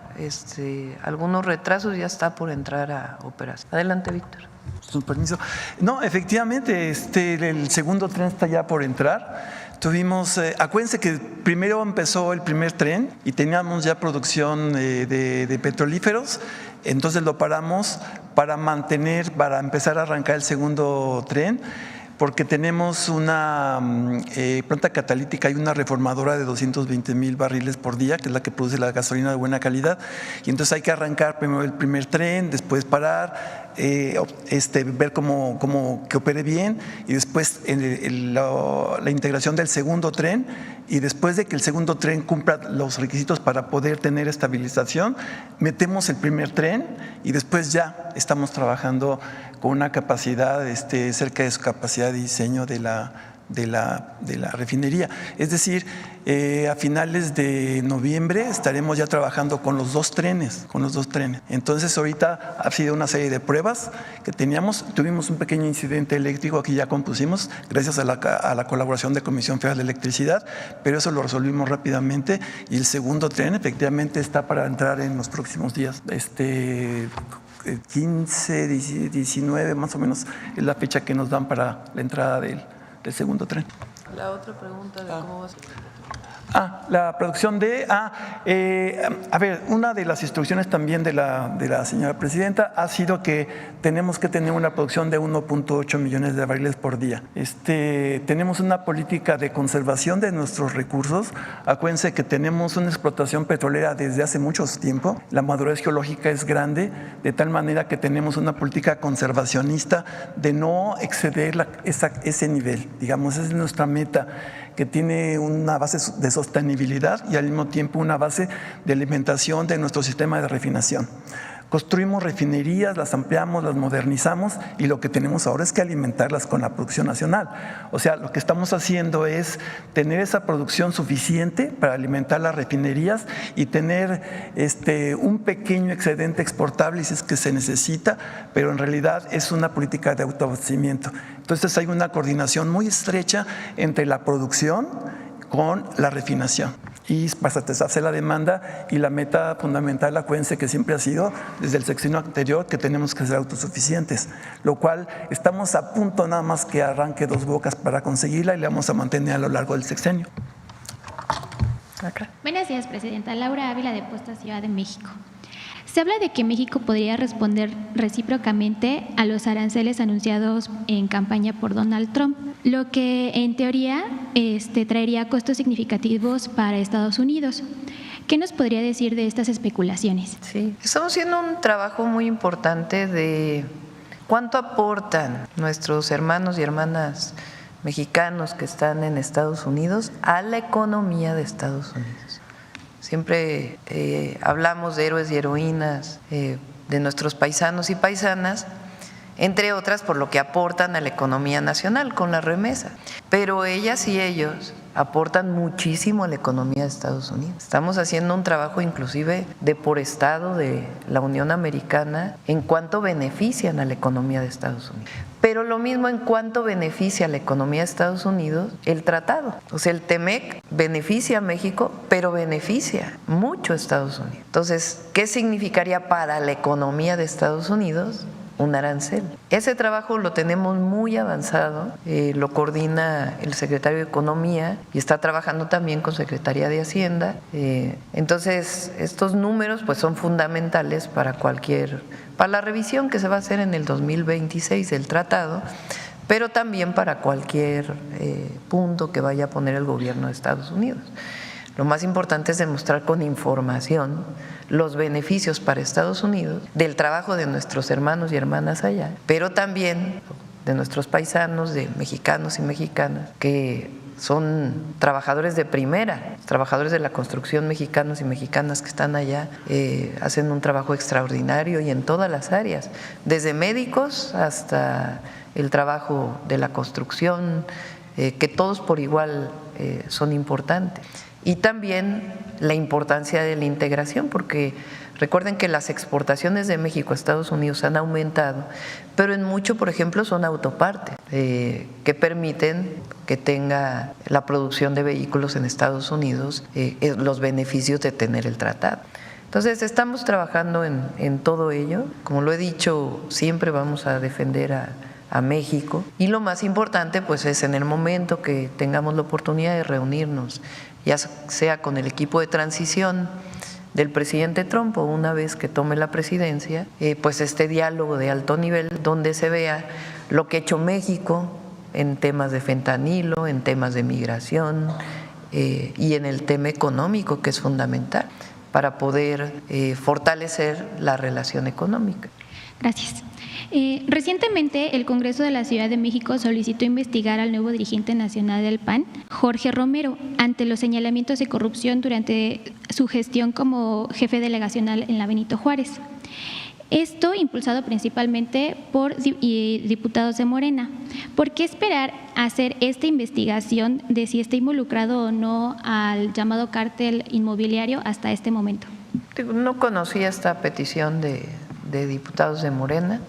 algunos retrasos ya está por entrar a operación. Adelante, Víctor. Con permiso. No, efectivamente, el segundo tren está ya por entrar. Tuvimos, acuérdense que primero empezó el primer tren y teníamos ya producción de petrolíferos, entonces lo paramos para empezar a arrancar el segundo tren, porque tenemos una planta catalítica y una reformadora de 220,000 barriles por día, que es la que produce la gasolina de buena calidad, y entonces hay que arrancar primero el primer tren, después parar, ver cómo que opere bien, y después la integración del segundo tren, y después de que el segundo tren cumpla los requisitos para poder tener estabilización, metemos el primer tren y después ya estamos trabajando con una capacidad cerca de su capacidad de diseño de la refinería. Es decir, a finales de noviembre estaremos ya trabajando con los dos trenes. Entonces ahorita ha sido una serie de pruebas que tuvimos un pequeño incidente eléctrico, aquí ya compusimos, gracias a la colaboración de Comisión Federal de Electricidad, pero eso lo resolvimos rápidamente y el segundo tren efectivamente está para entrar en los próximos días. 15, 19 más o menos es la fecha que nos dan para la entrada del segundo tren. La otra pregunta de cómo va a ser. La producción una de las instrucciones también de la señora presidenta ha sido que tenemos que tener una producción de 1.8 millones de barriles por día. Tenemos una política de conservación de nuestros recursos. Acuérdense que tenemos una explotación petrolera desde hace mucho tiempo. La madurez geológica es grande, de tal manera que tenemos una política conservacionista de no exceder ese nivel. Digamos, esa es nuestra meta, que tiene una base de sostenibilidad y al mismo tiempo una base de alimentación de nuestro sistema de refinación. Construimos refinerías, las ampliamos, las modernizamos y lo que tenemos ahora es que alimentarlas con la producción nacional. O sea, lo que estamos haciendo es tener esa producción suficiente para alimentar las refinerías y tener un pequeño excedente exportable si es que se necesita, pero en realidad es una política de autoabastecimiento. Entonces hay una coordinación muy estrecha entre la producción con la refinación y para satisfacer la demanda, y la meta fundamental, acuérdense que siempre ha sido desde el sexenio anterior que tenemos que ser autosuficientes, lo cual estamos a punto nada más que arranque Dos Bocas para conseguirla y la vamos a mantener a lo largo del sexenio. Buenos días, presidenta. Laura Ávila, de Posta Ciudad de México. Se habla de que México podría responder recíprocamente a los aranceles anunciados en campaña por Donald Trump, lo que en teoría traería costos significativos para Estados Unidos. ¿Qué nos podría decir de estas especulaciones? Sí, estamos haciendo un trabajo muy importante de cuánto aportan nuestros hermanos y hermanas mexicanos que están en Estados Unidos a la economía de Estados Unidos. Siempre hablamos de héroes y heroínas, de nuestros paisanos y paisanas, entre otras por lo que aportan a la economía nacional con la remesa. Pero ellas y ellos aportan muchísimo a la economía de Estados Unidos. Estamos haciendo un trabajo inclusive de por estado de la Unión Americana en cuanto benefician a la economía de Estados Unidos. Pero lo mismo en cuanto beneficia a la economía de Estados Unidos el tratado. O sea, el TEMEC beneficia a México, pero beneficia mucho a Estados Unidos. Entonces, ¿qué significaría para la economía de Estados Unidos? Un arancel. Ese trabajo lo tenemos muy avanzado, lo coordina el secretario de Economía y está trabajando también con Secretaría de Hacienda. Entonces, estos números pues son fundamentales para la revisión que se va a hacer en el 2026 del tratado, pero también para cualquier punto que vaya a poner el gobierno de Estados Unidos. Lo más importante es demostrar con información los beneficios para Estados Unidos del trabajo de nuestros hermanos y hermanas allá, pero también de nuestros paisanos, de mexicanos y mexicanas que son trabajadores de primera, trabajadores de la construcción mexicanos y mexicanas que están allá, hacen un trabajo extraordinario y en todas las áreas, desde médicos hasta el trabajo de la construcción, que todos por igual son importantes. Y también la importancia de la integración, porque recuerden que las exportaciones de México a Estados Unidos han aumentado, pero en mucho, por ejemplo, son autopartes que permiten que tenga la producción de vehículos en Estados Unidos los beneficios de tener el tratado. Entonces, estamos trabajando en todo ello. Como lo he dicho, siempre vamos a defender a México, y lo más importante pues es en el momento que tengamos la oportunidad de reunirnos, ya sea con el equipo de transición del presidente Trump o una vez que tome la presidencia, pues este diálogo de alto nivel donde se vea lo que ha hecho México en temas de fentanilo, en temas de migración y en el tema económico, que es fundamental para poder fortalecer la relación económica. Gracias. Recientemente, el Congreso de la Ciudad de México solicitó investigar al nuevo dirigente nacional del PAN, Jorge Romero, ante los señalamientos de corrupción durante su gestión como jefe delegacional en la Benito Juárez. Esto impulsado principalmente por diputados de Morena. ¿Por qué esperar a hacer esta investigación de si está involucrado o no al llamado cártel inmobiliario hasta este momento? No conocía esta petición de diputados de Morena.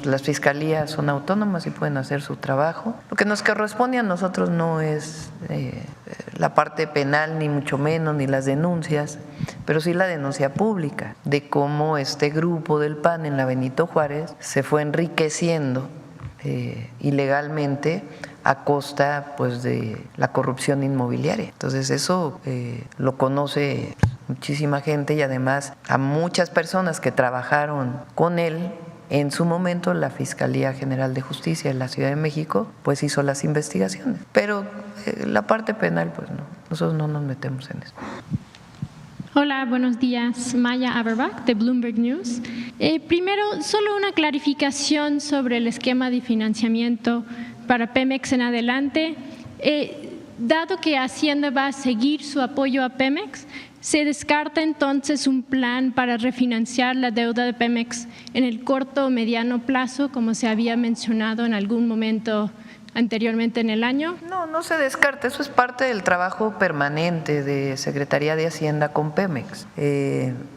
Las fiscalías son autónomas y pueden hacer su trabajo. Lo que nos corresponde a nosotros no es la parte penal, ni mucho menos, ni las denuncias, pero sí la denuncia pública de cómo este grupo del PAN en la Benito Juárez se fue enriqueciendo ilegalmente a costa pues de la corrupción inmobiliaria. Entonces eso lo conoce muchísima gente, y además a muchas personas que trabajaron con él. En su momento la Fiscalía General de Justicia de la Ciudad de México pues hizo las investigaciones, pero la parte penal pues no, nosotros no nos metemos en eso. Hola, buenos días. Maya Aberbach de Bloomberg News. Primero, solo una clarificación sobre el esquema de financiamiento para Pemex en adelante. Dado que Hacienda va a seguir su apoyo a Pemex, ¿se descarta entonces un plan para refinanciar la deuda de Pemex en el corto o mediano plazo, como se había mencionado en algún momento anteriormente en el año? No se descarta, eso es parte del trabajo permanente de Secretaría de Hacienda con Pemex,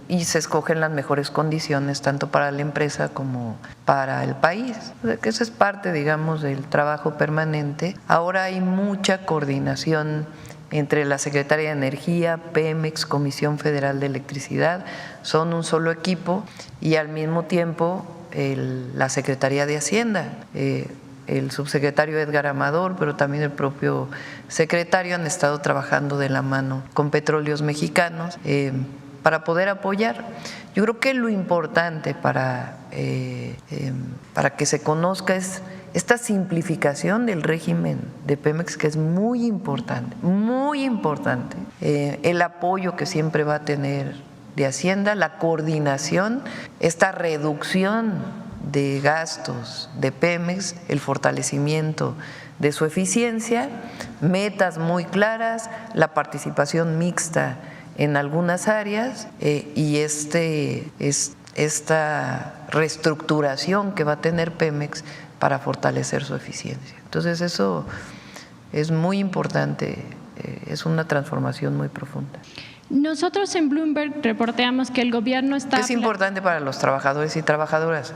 y se escogen las mejores condiciones tanto para la empresa como para el país, o sea, que eso es parte, digamos, del trabajo permanente. Ahora hay mucha coordinación entre la Secretaría de Energía, Pemex, Comisión Federal de Electricidad, son un solo equipo, y al mismo tiempo la Secretaría de Hacienda, el subsecretario Edgar Amador, pero también el propio secretario han estado trabajando de la mano con Petróleos Mexicanos para poder apoyar. Yo creo que lo importante para que se conozca es esta simplificación del régimen de Pemex, que es muy importante, el apoyo que siempre va a tener de Hacienda, la coordinación, esta reducción de gastos de Pemex, el fortalecimiento de su eficiencia, metas muy claras, la participación mixta en algunas áreas, y este esta reestructuración que va a tener Pemex para fortalecer su eficiencia. Entonces eso es muy importante, es una transformación muy profunda. Nosotros en Bloomberg reporteamos que el gobierno está… Es importante para los trabajadores y trabajadoras,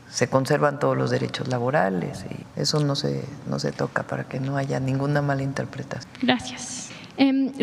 se conservan todos los derechos laborales y eso no se toca para que no haya ninguna mala interpretación. Gracias.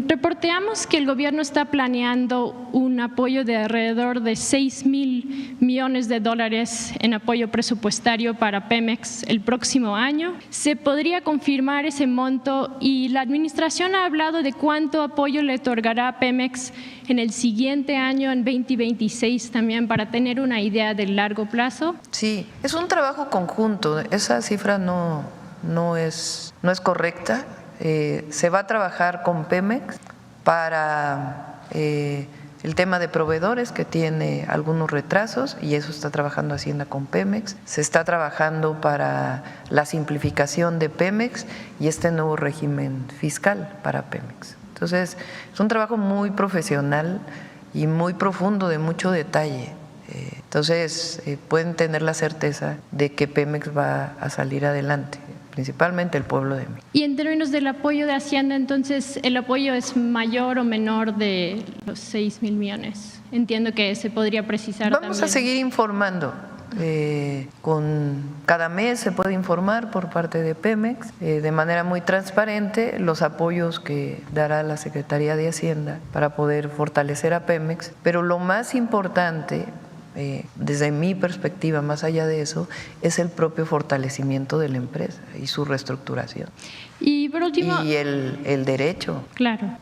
Reporteamos que el gobierno está planeando un apoyo de alrededor de $6,000 millones en apoyo presupuestario para Pemex el próximo año. ¿Se podría confirmar ese monto? Y la administración ha hablado de cuánto apoyo le otorgará a Pemex en el siguiente año, en 2026 también, para tener una idea del largo plazo. Sí, es un trabajo conjunto. Esa cifra no es correcta. Se va a trabajar con Pemex para el tema de proveedores que tiene algunos retrasos y eso está trabajando Hacienda con Pemex. Se está trabajando para la simplificación de Pemex y este nuevo régimen fiscal para Pemex. Entonces, es un trabajo muy profesional y muy profundo, de mucho detalle. Entonces, pueden tener la certeza de que Pemex va a salir adelante, principalmente el pueblo de México. Y en términos del apoyo de Hacienda, entonces, ¿el apoyo es mayor o menor de los 6,000 millones? Entiendo que se podría precisar. Vamos a seguir informando. Cada mes se puede informar por parte de Pemex de manera muy transparente los apoyos que dará la Secretaría de Hacienda para poder fortalecer a Pemex, pero lo más importante, desde mi perspectiva, más allá de eso, es el propio fortalecimiento de la empresa y su reestructuración. Y por último… Y el derecho. Claro.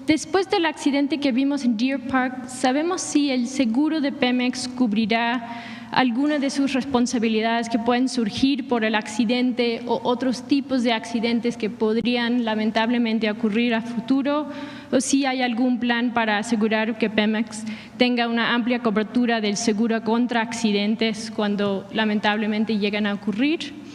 Después del accidente que vimos en Deer Park, ¿sabemos si el seguro de Pemex cubrirá alguna de sus responsabilidades que pueden surgir por el accidente o otros tipos de accidentes que podrían lamentablemente ocurrir a futuro? ¿O si hay algún plan para asegurar que Pemex tenga una amplia cobertura del seguro contra accidentes cuando lamentablemente llegan a ocurrir?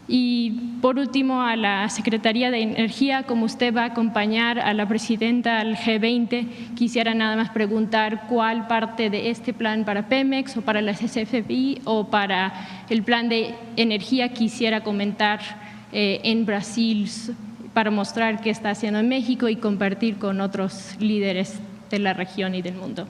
Y por último, a la Secretaría de Energía, como usted va a acompañar a la presidenta al G20, quisiera nada más preguntar cuál parte de este plan para Pemex o para la CFE o para el plan de energía quisiera comentar en Brasil para mostrar qué está haciendo en México y compartir con otros líderes de la región y del mundo.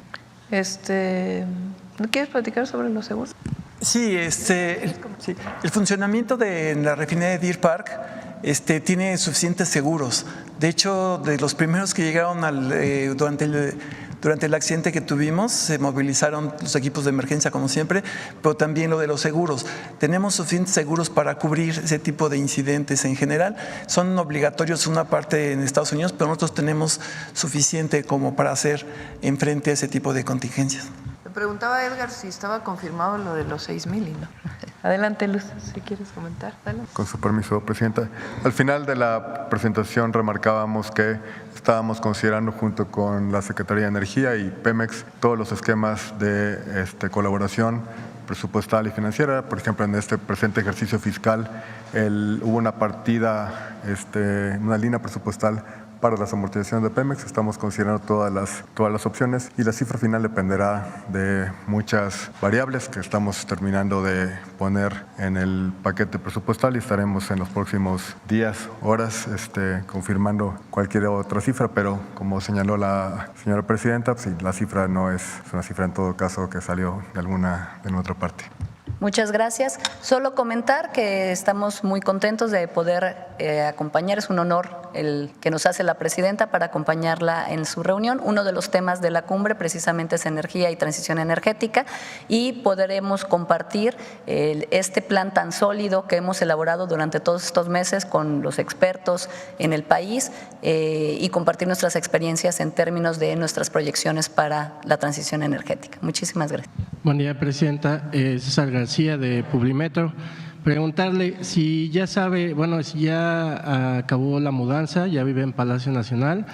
¿No quieres platicar sobre los seguros? Sí, el funcionamiento de la refinería de Deer Park tiene suficientes seguros. De hecho, de los primeros que llegaron durante el accidente que tuvimos, se movilizaron los equipos de emergencia como siempre, pero también lo de los seguros. Tenemos suficientes seguros para cubrir ese tipo de incidentes en general. Son obligatorios una parte en Estados Unidos, pero nosotros tenemos suficiente como para hacer enfrente a ese tipo de contingencias. Preguntaba Edgar si estaba confirmado lo de los 6,000 y no. Adelante, Luz, si quieres comentar. Adelante. Con su permiso, Presidenta. Al final de la presentación remarcábamos que estábamos considerando junto con la Secretaría de Energía y Pemex todos los esquemas de colaboración presupuestal y financiera. Por ejemplo, en este presente ejercicio fiscal hubo una partida, una línea presupuestal para las amortizaciones de Pemex. Estamos considerando todas las opciones y la cifra final dependerá de muchas variables que estamos terminando de poner en el paquete presupuestal y estaremos en los próximos días, horas, confirmando cualquier otra cifra, pero como señaló la señora Presidenta, pues, la cifra no es una cifra en todo caso que salió de nuestra parte. Muchas gracias. Solo comentar que estamos muy contentos de poder acompañar. Es un honor el que nos hace la presidenta para acompañarla en su reunión. Uno de los temas de la cumbre precisamente es energía y transición energética y podremos compartir este plan tan sólido que hemos elaborado durante todos estos meses con los expertos en el país y compartir nuestras experiencias en términos de nuestras proyecciones para la transición energética. Muchísimas gracias. Buen día, Presidenta. César García de Publimetro. Preguntarle si ya sabe, si ya acabó la mudanza, ya vive en Palacio Nacional,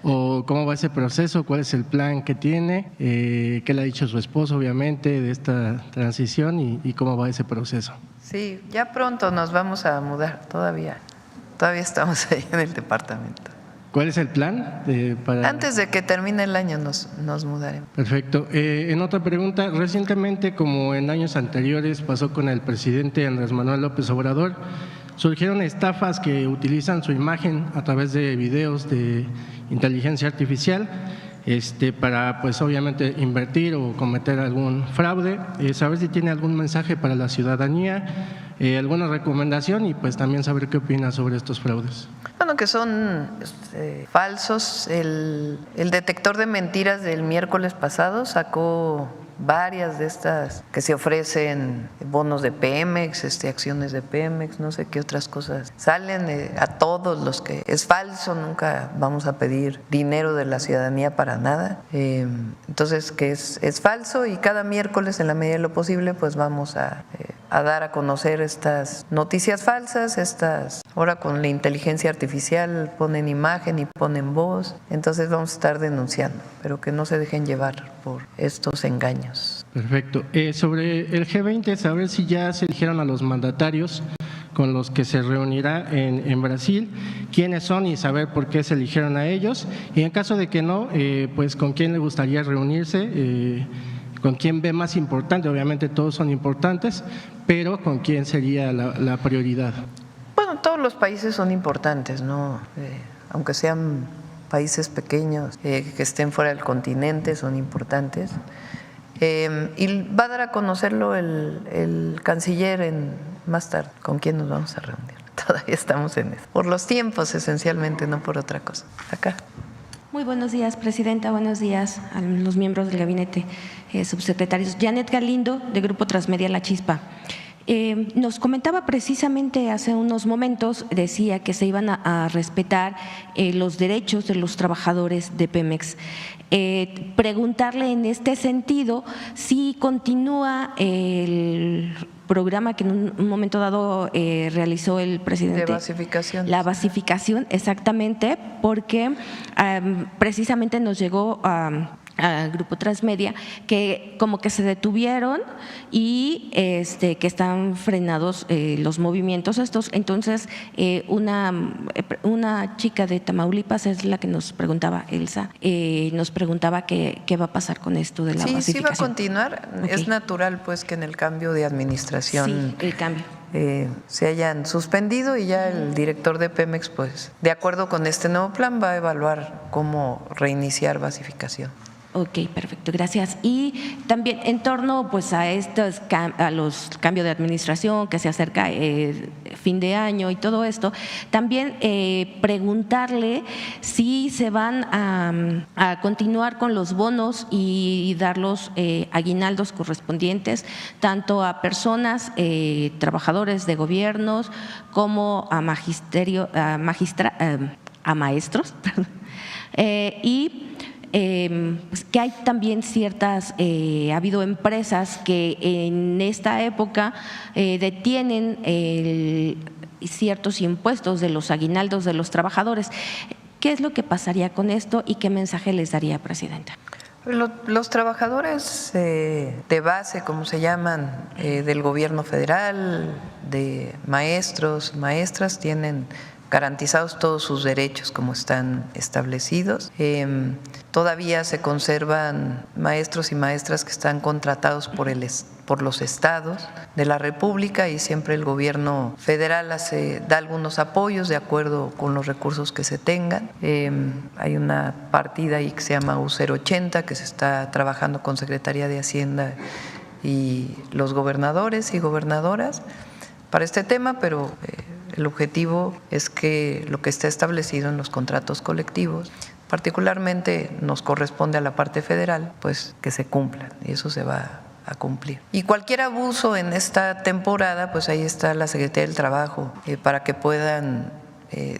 o cómo va ese proceso, cuál es el plan que tiene, qué le ha dicho su esposo, obviamente, de esta transición y cómo va ese proceso. Sí, ya pronto nos vamos a mudar, todavía estamos ahí en el departamento. ¿Cuál es el plan para...? Antes de que termine el año nos mudaremos. Perfecto. En otra pregunta, recientemente, como en años anteriores pasó con el presidente Andrés Manuel López Obrador, surgieron estafas que utilizan su imagen a través de videos de inteligencia artificial para, pues obviamente, invertir o cometer algún fraude. Saber si tiene algún mensaje para la ciudadanía, alguna recomendación y pues también saber qué opina sobre estos fraudes. Bueno, que son falsos. El detector de mentiras del miércoles pasado sacó varias de estas que se ofrecen, bonos de Pemex, acciones de Pemex, no sé qué otras cosas salen a todos los que es falso. Nunca vamos a pedir dinero de la ciudadanía para nada, entonces que es falso, y cada miércoles en la medida de lo posible pues vamos a dar a conocer estas noticias falsas. Ahora con la inteligencia artificial ponen imagen y ponen voz, entonces vamos a estar denunciando, pero que no se dejen llevar por estos engaños. Perfecto. Sobre el G20, saber si ya se eligieron a los mandatarios con los que se reunirá en Brasil, quiénes son y saber por qué se eligieron a ellos, y en caso de que no, pues con quién le gustaría reunirse, con quién ve más importante. Obviamente todos son importantes, pero con quién sería la prioridad. Bueno, todos los países son importantes, ¿no? Aunque sean países pequeños que estén fuera del continente, son importantes. Y va a dar a conocerlo el canciller más tarde, con quién nos vamos a reunir. Todavía estamos en eso. Por los tiempos, esencialmente, no por otra cosa. Acá. Muy buenos días, Presidenta. Buenos días a los miembros del gabinete, subsecretarios. Janet Galindo, de Grupo Transmedia La Chispa. Nos comentaba precisamente hace unos momentos, decía que se iban a respetar los derechos de los trabajadores de Pemex. Preguntarle en este sentido si continúa el programa que en un momento dado realizó el presidente. De basificación. La basificación, exactamente, porque precisamente nos llegó al Grupo Transmedia que como que se detuvieron y que están frenados los movimientos estos. Entonces una chica de Tamaulipas es la que nos preguntaba, Elsa, nos preguntaba qué va a pasar con esto de la basificación. Sí va a continuar. Okay. Es natural pues que en el cambio de administración el cambio se hayan suspendido, y ya el director de Pemex, pues de acuerdo con este nuevo plan, va a evaluar cómo reiniciar basificación. Ok, perfecto, gracias. Y también en torno pues a los cambios de administración que se acerca fin de año y todo esto, también preguntarle si se van a continuar con los bonos y dar los aguinaldos correspondientes tanto a personas, trabajadores de gobiernos, como a maestros, y pues que hay también ha habido empresas que en esta época detienen ciertos impuestos de los aguinaldos de los trabajadores. ¿Qué es lo que pasaría con esto y qué mensaje les daría, Presidenta? Los trabajadores de base, como se llaman, del gobierno federal, de maestros, maestras, tienen garantizados todos sus derechos como están establecidos. Todavía se conservan maestros y maestras que están contratados por los estados de la República, y siempre el gobierno federal da algunos apoyos de acuerdo con los recursos que se tengan. Hay una partida ahí que se llama U080 que se está trabajando con Secretaría de Hacienda y los gobernadores y gobernadoras para este tema, pero el objetivo es que lo que está establecido en los contratos colectivos, particularmente nos corresponde a la parte federal, pues que se cumplan, y eso se va a cumplir. Y cualquier abuso en esta temporada, pues ahí está la Secretaría del Trabajo para que puedan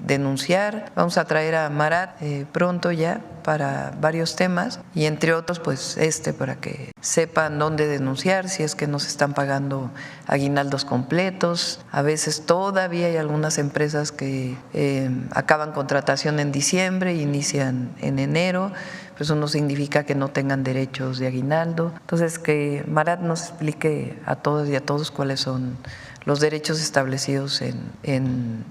denunciar. Vamos a traer a Marat pronto ya para varios temas, y entre otros pues para que sepan dónde denunciar si es que no se están pagando aguinaldos completos. A veces todavía hay algunas empresas que acaban contratación en diciembre e inician en enero, pues eso no significa que no tengan derechos de aguinaldo. Entonces que Marat nos explique a todas y a todos cuáles son los derechos establecidos en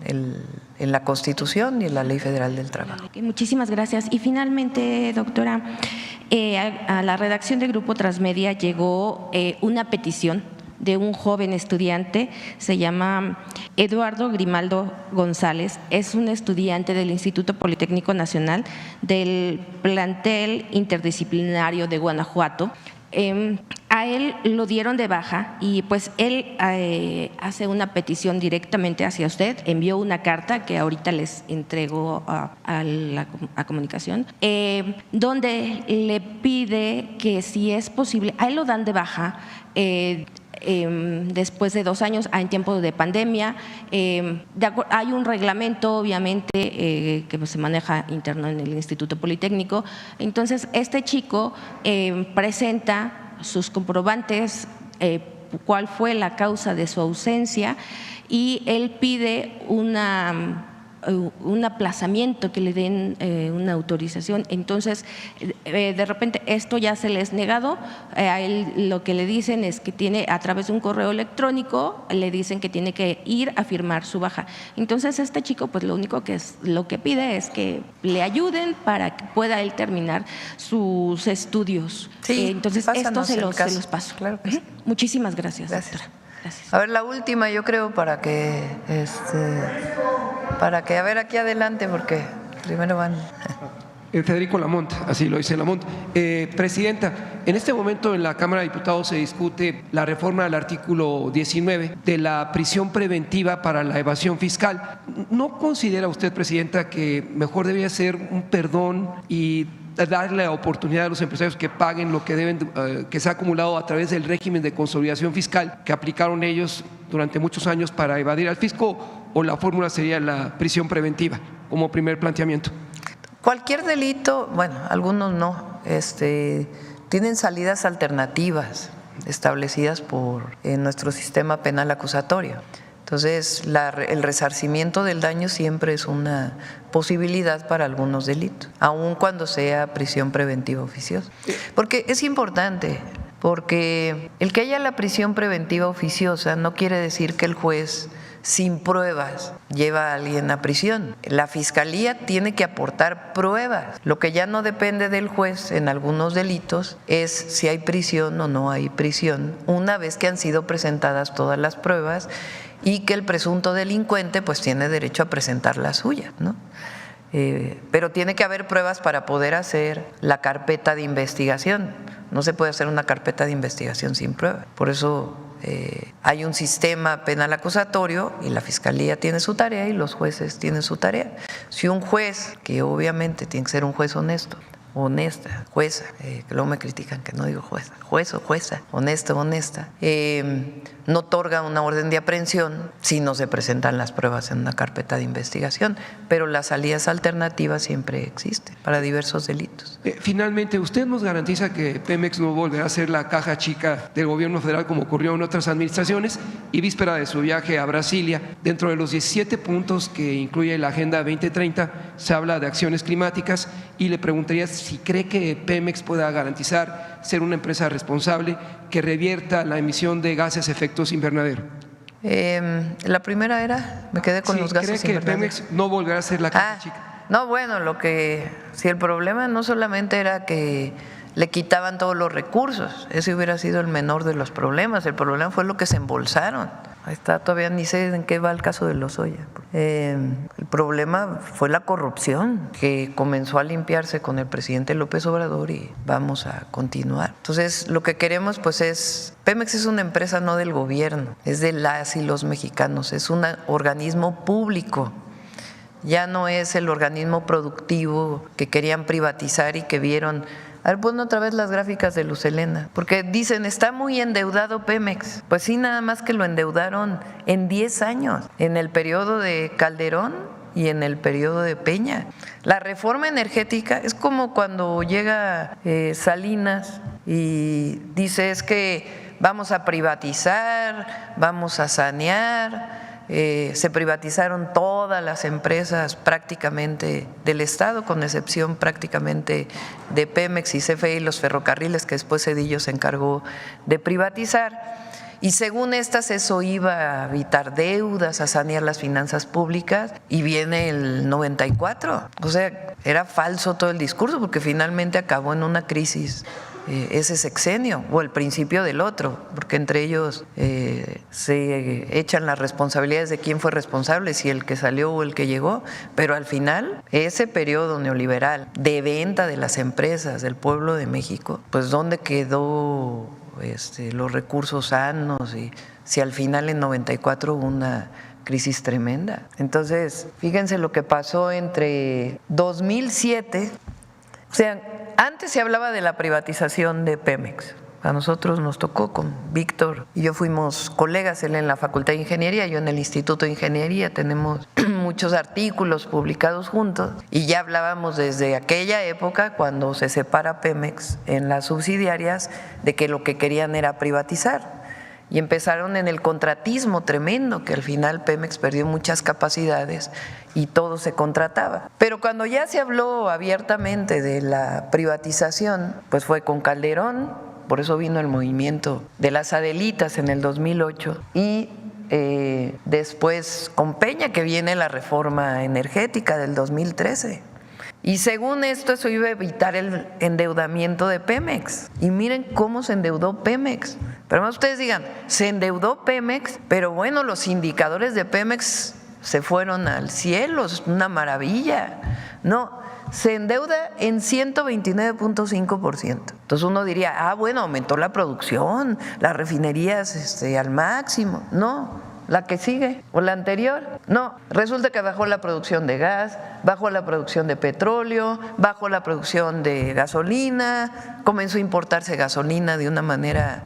la Constitución y en la Ley Federal del Trabajo. Muchísimas gracias. Y finalmente, doctora, a la redacción de Grupo Transmedia llegó una petición de un joven estudiante, se llama Eduardo Grimaldo González, es un estudiante del Instituto Politécnico Nacional del plantel interdisciplinario de Guanajuato. A él lo dieron de baja y pues él hace una petición directamente hacia usted, envió una carta que ahorita les entrego a comunicación, donde le pide que si es posible, a él lo dan de baja después de 2 años, en tiempo de pandemia. Hay un reglamento, obviamente, que se maneja interno en el Instituto Politécnico. Entonces, este chico presenta sus comprobantes, cuál fue la causa de su ausencia, y él pide un aplazamiento, que le den una autorización. Entonces, de repente esto ya se les negado. A él lo que le dicen es que tiene, a través de un correo electrónico, le dicen que tiene que ir a firmar su baja. Entonces, este chico, pues lo único lo que pide es que le ayuden para que pueda él terminar sus estudios. Sí, entonces, esto se los paso. Claro que sí. Muchísimas gracias, Gracias. doctora. Gracias. A ver, la última, yo creo, para que a ver aquí adelante, porque primero van. Federico Lamont, así lo dice Lamont. Presidenta, en este momento en la Cámara de Diputados se discute la reforma del artículo 19 de la prisión preventiva para la evasión fiscal. ¿No considera usted, Presidenta, que mejor debería ser un perdón y darle la oportunidad a los empresarios que paguen lo que deben, que se ha acumulado a través del régimen de consolidación fiscal que aplicaron ellos durante muchos años para evadir al fisco, o la fórmula sería la prisión preventiva como primer planteamiento? Cualquier delito, bueno, algunos no, tienen salidas alternativas establecidas en nuestro sistema penal acusatorio. Entonces, el resarcimiento del daño siempre es una posibilidad para algunos delitos, aun cuando sea prisión preventiva oficiosa. Porque es importante, porque el que haya la prisión preventiva oficiosa no quiere decir que el juez sin pruebas lleva a alguien a prisión. La Fiscalía tiene que aportar pruebas. Lo que ya no depende del juez en algunos delitos es si hay prisión o no hay prisión, una vez que han sido presentadas todas las pruebas y que el presunto delincuente pues tiene derecho a presentar la suya, ¿no? Pero tiene que haber pruebas para poder hacer la carpeta de investigación. No se puede hacer una carpeta de investigación sin pruebas. Por eso hay un sistema penal acusatorio y la Fiscalía tiene su tarea y los jueces tienen su tarea. Si un juez, que obviamente tiene que ser un juez honesto, honesta, jueza, que luego me critican que no digo jueza, juez o jueza, honesta, no otorga una orden de aprehensión si no se presentan las pruebas en una carpeta de investigación, pero las salidas alternativas siempre existen para diversos delitos. Finalmente, ¿usted nos garantiza que Pemex no volverá a ser la caja chica del gobierno federal como ocurrió en otras administraciones? Y víspera de su viaje a Brasilia, dentro de los 17 puntos que incluye la Agenda 2030, se habla de acciones climáticas, y le preguntaría si cree que Pemex pueda garantizar ser una empresa responsable que revierta la emisión de gases efectos invernadero. La primera era, me quedé con los gases ¿cree que invernaderos? Pemex no volverá a ser la caja chica? No, bueno, si el problema no solamente era que le quitaban todos los recursos, ese hubiera sido el menor de los problemas, el problema fue lo que se embolsaron. Ahí está, todavía ni sé en qué va el caso de Lozoya. El problema fue la corrupción que comenzó a limpiarse con el presidente López Obrador y vamos a continuar. Entonces, lo que queremos pues Pemex es una empresa no del gobierno, es de las y los mexicanos, es un organismo público. Ya no es el organismo productivo que querían privatizar y que vieron. A ver, pon otra vez las gráficas de Luz Helena, porque dicen, está muy endeudado Pemex. Pues sí, nada más que lo endeudaron en 10 años, en el periodo de Calderón y en el periodo de Peña. La reforma energética es como cuando llega Salinas y dice, es que vamos a privatizar, vamos a sanear. Se privatizaron todas las empresas prácticamente del Estado, con excepción prácticamente de Pemex y CFE y los ferrocarriles, que después Zedillo se encargó de privatizar. y según estas eso iba a evitar deudas, a sanear las finanzas públicas, y viene el 94. O sea, era falso todo el discurso porque finalmente acabó en una crisis ese sexenio o el principio del otro, porque entre ellos se echan las responsabilidades de quién fue responsable, si el que salió o el que llegó, pero al final ese periodo neoliberal de venta de las empresas del pueblo de México, pues ¿dónde quedó los recursos sanos? Y si al final en 94 hubo una crisis tremenda. Entonces, fíjense lo que pasó entre 2007, o sea, antes se hablaba de la privatización de Pemex. A nosotros nos tocó con Víctor y yo fuimos colegas, él en la Facultad de Ingeniería, yo en el Instituto de Ingeniería, tenemos muchos artículos publicados juntos y ya hablábamos desde aquella época cuando se separa Pemex en las subsidiarias de que lo que querían era privatizar. Y empezaron en el contratismo tremendo, que al final Pemex perdió muchas capacidades y todo se contrataba. Pero cuando ya se habló abiertamente de la privatización, pues fue con Calderón, por eso vino el movimiento de las Adelitas en el 2008, y después con Peña, que viene la reforma energética del 2013. Y según esto, eso iba a evitar el endeudamiento de Pemex. Y miren cómo se endeudó Pemex. Pero más ustedes digan, se endeudó Pemex, pero bueno, los indicadores de Pemex se fueron al cielo, es una maravilla. No, se endeuda en 129.5%. Entonces uno diría, bueno, aumentó la producción, las refinerías al máximo. No. ¿La que sigue o la anterior? No, resulta que bajó la producción de gas, bajó la producción de petróleo, bajó la producción de gasolina, comenzó a importarse gasolina de una manera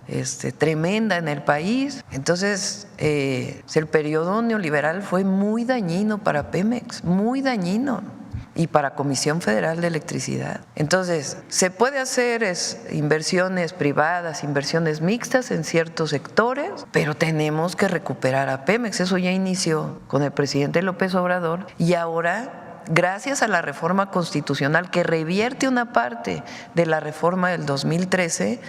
tremenda en el país. Entonces, el periodo neoliberal fue muy dañino para Pemex, muy dañino. Y para Comisión Federal de Electricidad. Entonces, se puede hacer inversiones privadas, inversiones mixtas en ciertos sectores, pero tenemos que recuperar a Pemex. Eso ya inició con el presidente López Obrador y ahora, gracias a la reforma constitucional que revierte una parte de la reforma del 2013,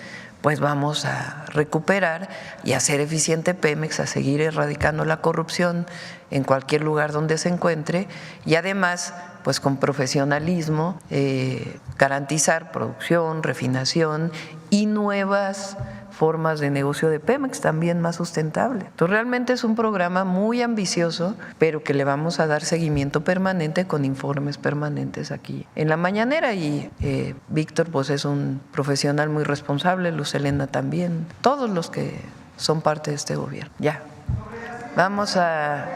pues vamos a recuperar y hacer eficiente Pemex, a seguir erradicando la corrupción en cualquier lugar donde se encuentre y además, pues con profesionalismo, garantizar producción, refinación y nuevas formas de negocio de Pemex también más sustentable. Entonces realmente es un programa muy ambicioso, pero que le vamos a dar seguimiento permanente con informes permanentes aquí en la mañanera y Víctor pues es un profesional muy responsable, Luz Helena también, todos los que son parte de este gobierno. Ya, vamos a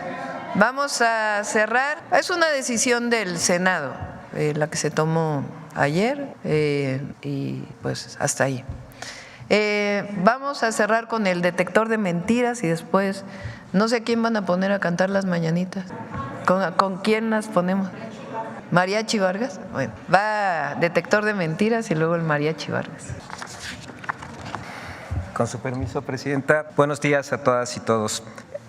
cerrar. Es una decisión del Senado, la que se tomó ayer y pues hasta ahí. Vamos a cerrar con el detector de mentiras y después no sé quién van a poner a cantar las mañanitas. ¿Con quién las ponemos? ¿Mariachi Vargas? Bueno, va detector de mentiras y luego el Mariachi Vargas. Con su permiso, Presidenta. Buenos días a todas y todos.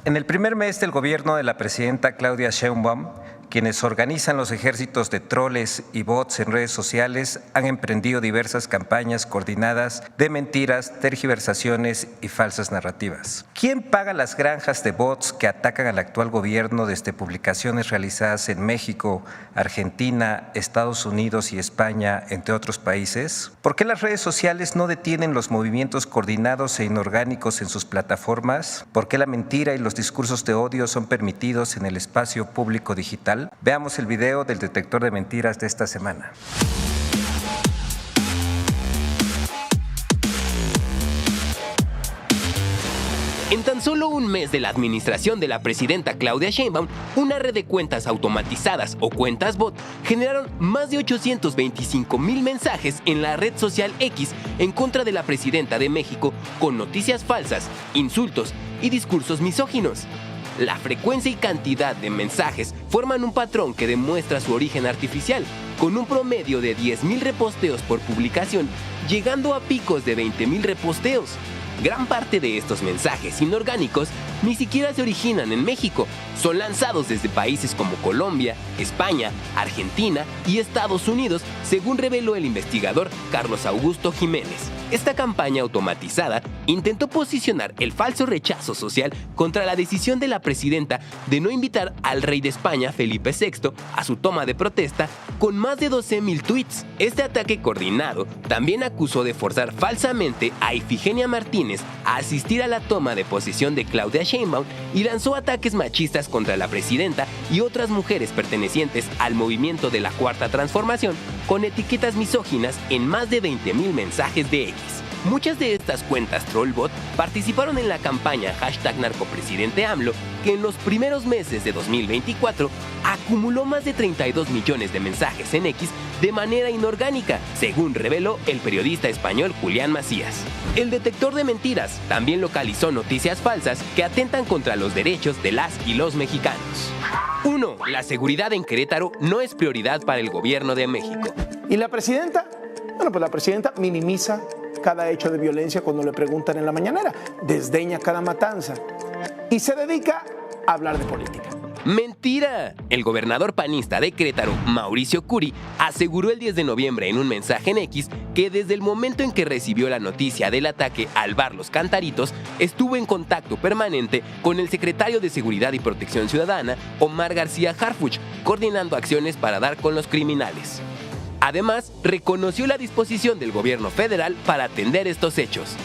En el primer mes del gobierno de la presidenta Claudia Sheinbaum, quienes organizan los ejércitos de troles y bots en redes sociales han emprendido diversas campañas coordinadas de mentiras, tergiversaciones y falsas narrativas. ¿Quién paga las granjas de bots que atacan al actual gobierno desde publicaciones realizadas en México, Argentina, Estados Unidos y España, entre otros países? ¿Por qué las redes sociales no detienen los movimientos coordinados e inorgánicos en sus plataformas? ¿Por qué la mentira y los discursos de odio son permitidos en el espacio público digital? Veamos el video del detector de mentiras de esta semana. En tan solo un mes de la administración de la presidenta Claudia Sheinbaum, una red de cuentas automatizadas o cuentas bot generaron más de 825,000 mensajes en la red social X en contra de la presidenta de México con noticias falsas, insultos y discursos misóginos. La frecuencia y cantidad de mensajes forman un patrón que demuestra su origen artificial, con un promedio de 10,000 reposteos por publicación, llegando a picos de 20,000 reposteos. Gran parte de estos mensajes inorgánicos ni siquiera se originan en México, son lanzados desde países como Colombia, España, Argentina y Estados Unidos, según reveló el investigador Carlos Augusto Jiménez. Esta campaña automatizada intentó posicionar el falso rechazo social contra la decisión de la presidenta de no invitar al rey de España, Felipe VI, a su toma de protesta con más de 12,000 tweets. Este ataque coordinado también acusó de forzar falsamente a Ifigenia Martínez a asistir a la toma de posesión de Claudia Sheinbaum y lanzó ataques machistas contra la presidenta y otras mujeres pertenecientes al movimiento de la Cuarta Transformación con etiquetas misóginas en más de 20,000 mensajes de X. Muchas de estas cuentas trollbot participaron en la campaña #NarcoPresidenteAMLO, que en los primeros meses de 2024 acumuló más de 32 millones de mensajes en X de manera inorgánica, según reveló el periodista español Julián Macías. El detector de mentiras también localizó noticias falsas que atentan contra los derechos de las y los mexicanos. 1. La seguridad en Querétaro no es prioridad para el gobierno de México. ¿Y la presidenta? Bueno, pues la presidenta minimiza cada hecho de violencia cuando le preguntan en la mañanera, desdeña cada matanza y se dedica a hablar de política. ¡Mentira! El gobernador panista de Querétaro, Mauricio Curi, aseguró el 10 de noviembre en un mensaje en X que desde el momento en que recibió la noticia del ataque al bar Los Cantaritos, estuvo en contacto permanente con el secretario de Seguridad y Protección Ciudadana, Omar García Harfuch, coordinando acciones para dar con los criminales. Además, reconoció la disposición del gobierno federal para atender estos hechos.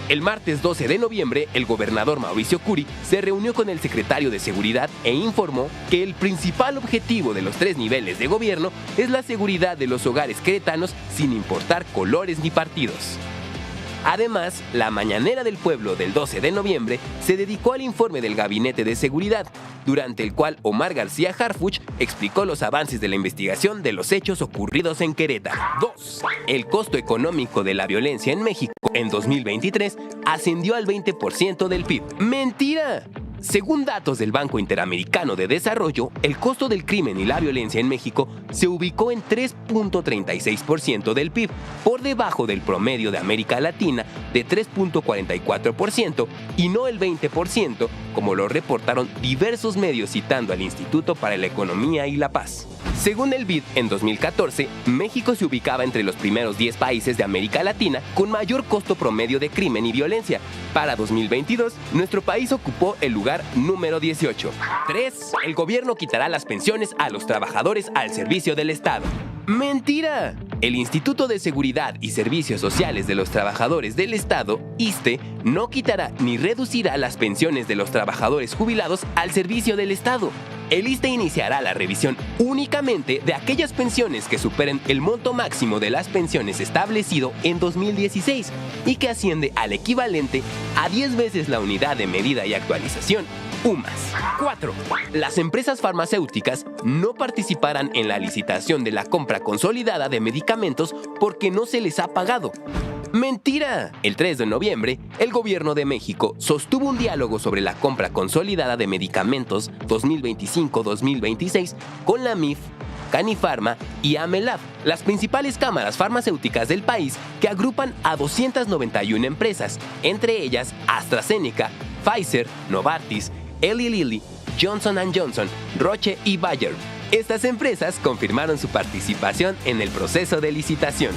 El martes 12 de noviembre, el gobernador Mauricio Curi se reunió con el secretario de Seguridad e informó que el principal objetivo de los 3 niveles de gobierno es la seguridad de los hogares queretanos sin importar colores ni partidos. Además, la Mañanera del Pueblo del 12 de noviembre se dedicó al informe del Gabinete de Seguridad, durante el cual Omar García Harfuch explicó los avances de la investigación de los hechos ocurridos en Querétaro. 2. El costo económico de la violencia en México en 2023 ascendió al 20% del PIB. ¡Mentira! Según datos del Banco Interamericano de Desarrollo, el costo del crimen y la violencia en México se ubicó en 3.36% del PIB, por debajo del promedio de América Latina de 3.44% y no el 20%, como lo reportaron diversos medios citando al Instituto para la Economía y la Paz. Según el BID, en 2014, México se ubicaba entre los primeros 10 países de América Latina con mayor costo promedio de crimen y violencia. Para 2022, nuestro país ocupó el lugar número 18. 3. El gobierno quitará las pensiones a los trabajadores al servicio del Estado. ¡Mentira! El Instituto de Seguridad y Servicios Sociales de los Trabajadores del Estado, ISSSTE, no quitará ni reducirá las pensiones de los trabajadores jubilados al servicio del Estado. El ISSSTE iniciará la revisión únicamente de aquellas pensiones que superen el monto máximo de las pensiones establecido en 2016 y que asciende al equivalente a 10 veces la unidad de medida y actualización, UMAS. 4. Las empresas farmacéuticas no participarán en la licitación de la compra consolidada de medicamentos porque no se les ha pagado. ¡Mentira! El 3 de noviembre, el gobierno de México sostuvo un diálogo sobre la compra consolidada de medicamentos 2025-2026 con la MIF, Canifarma y Amelab, las principales cámaras farmacéuticas del país que agrupan a 291 empresas, entre ellas AstraZeneca, Pfizer, Novartis, Eli Lilly, Johnson & Johnson, Roche y Bayer. Estas empresas confirmaron su participación en el proceso de licitación.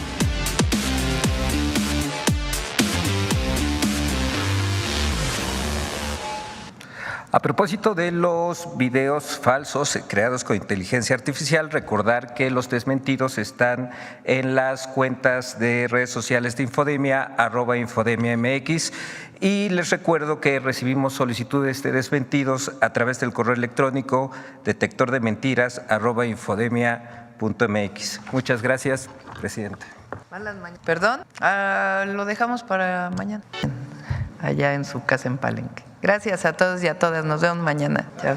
A propósito de los videos falsos creados con inteligencia artificial, recordar que los desmentidos están en las cuentas de redes sociales de Infodemia, @InfodemiaMX, y les recuerdo que recibimos solicitudes de desmentidos a través del correo electrónico detectordementiras @infodemia.mx. Muchas gracias, Presidenta. Perdón, lo dejamos para mañana, allá en su casa en Palenque. Gracias a todos y a todas. Nos vemos mañana. Chao.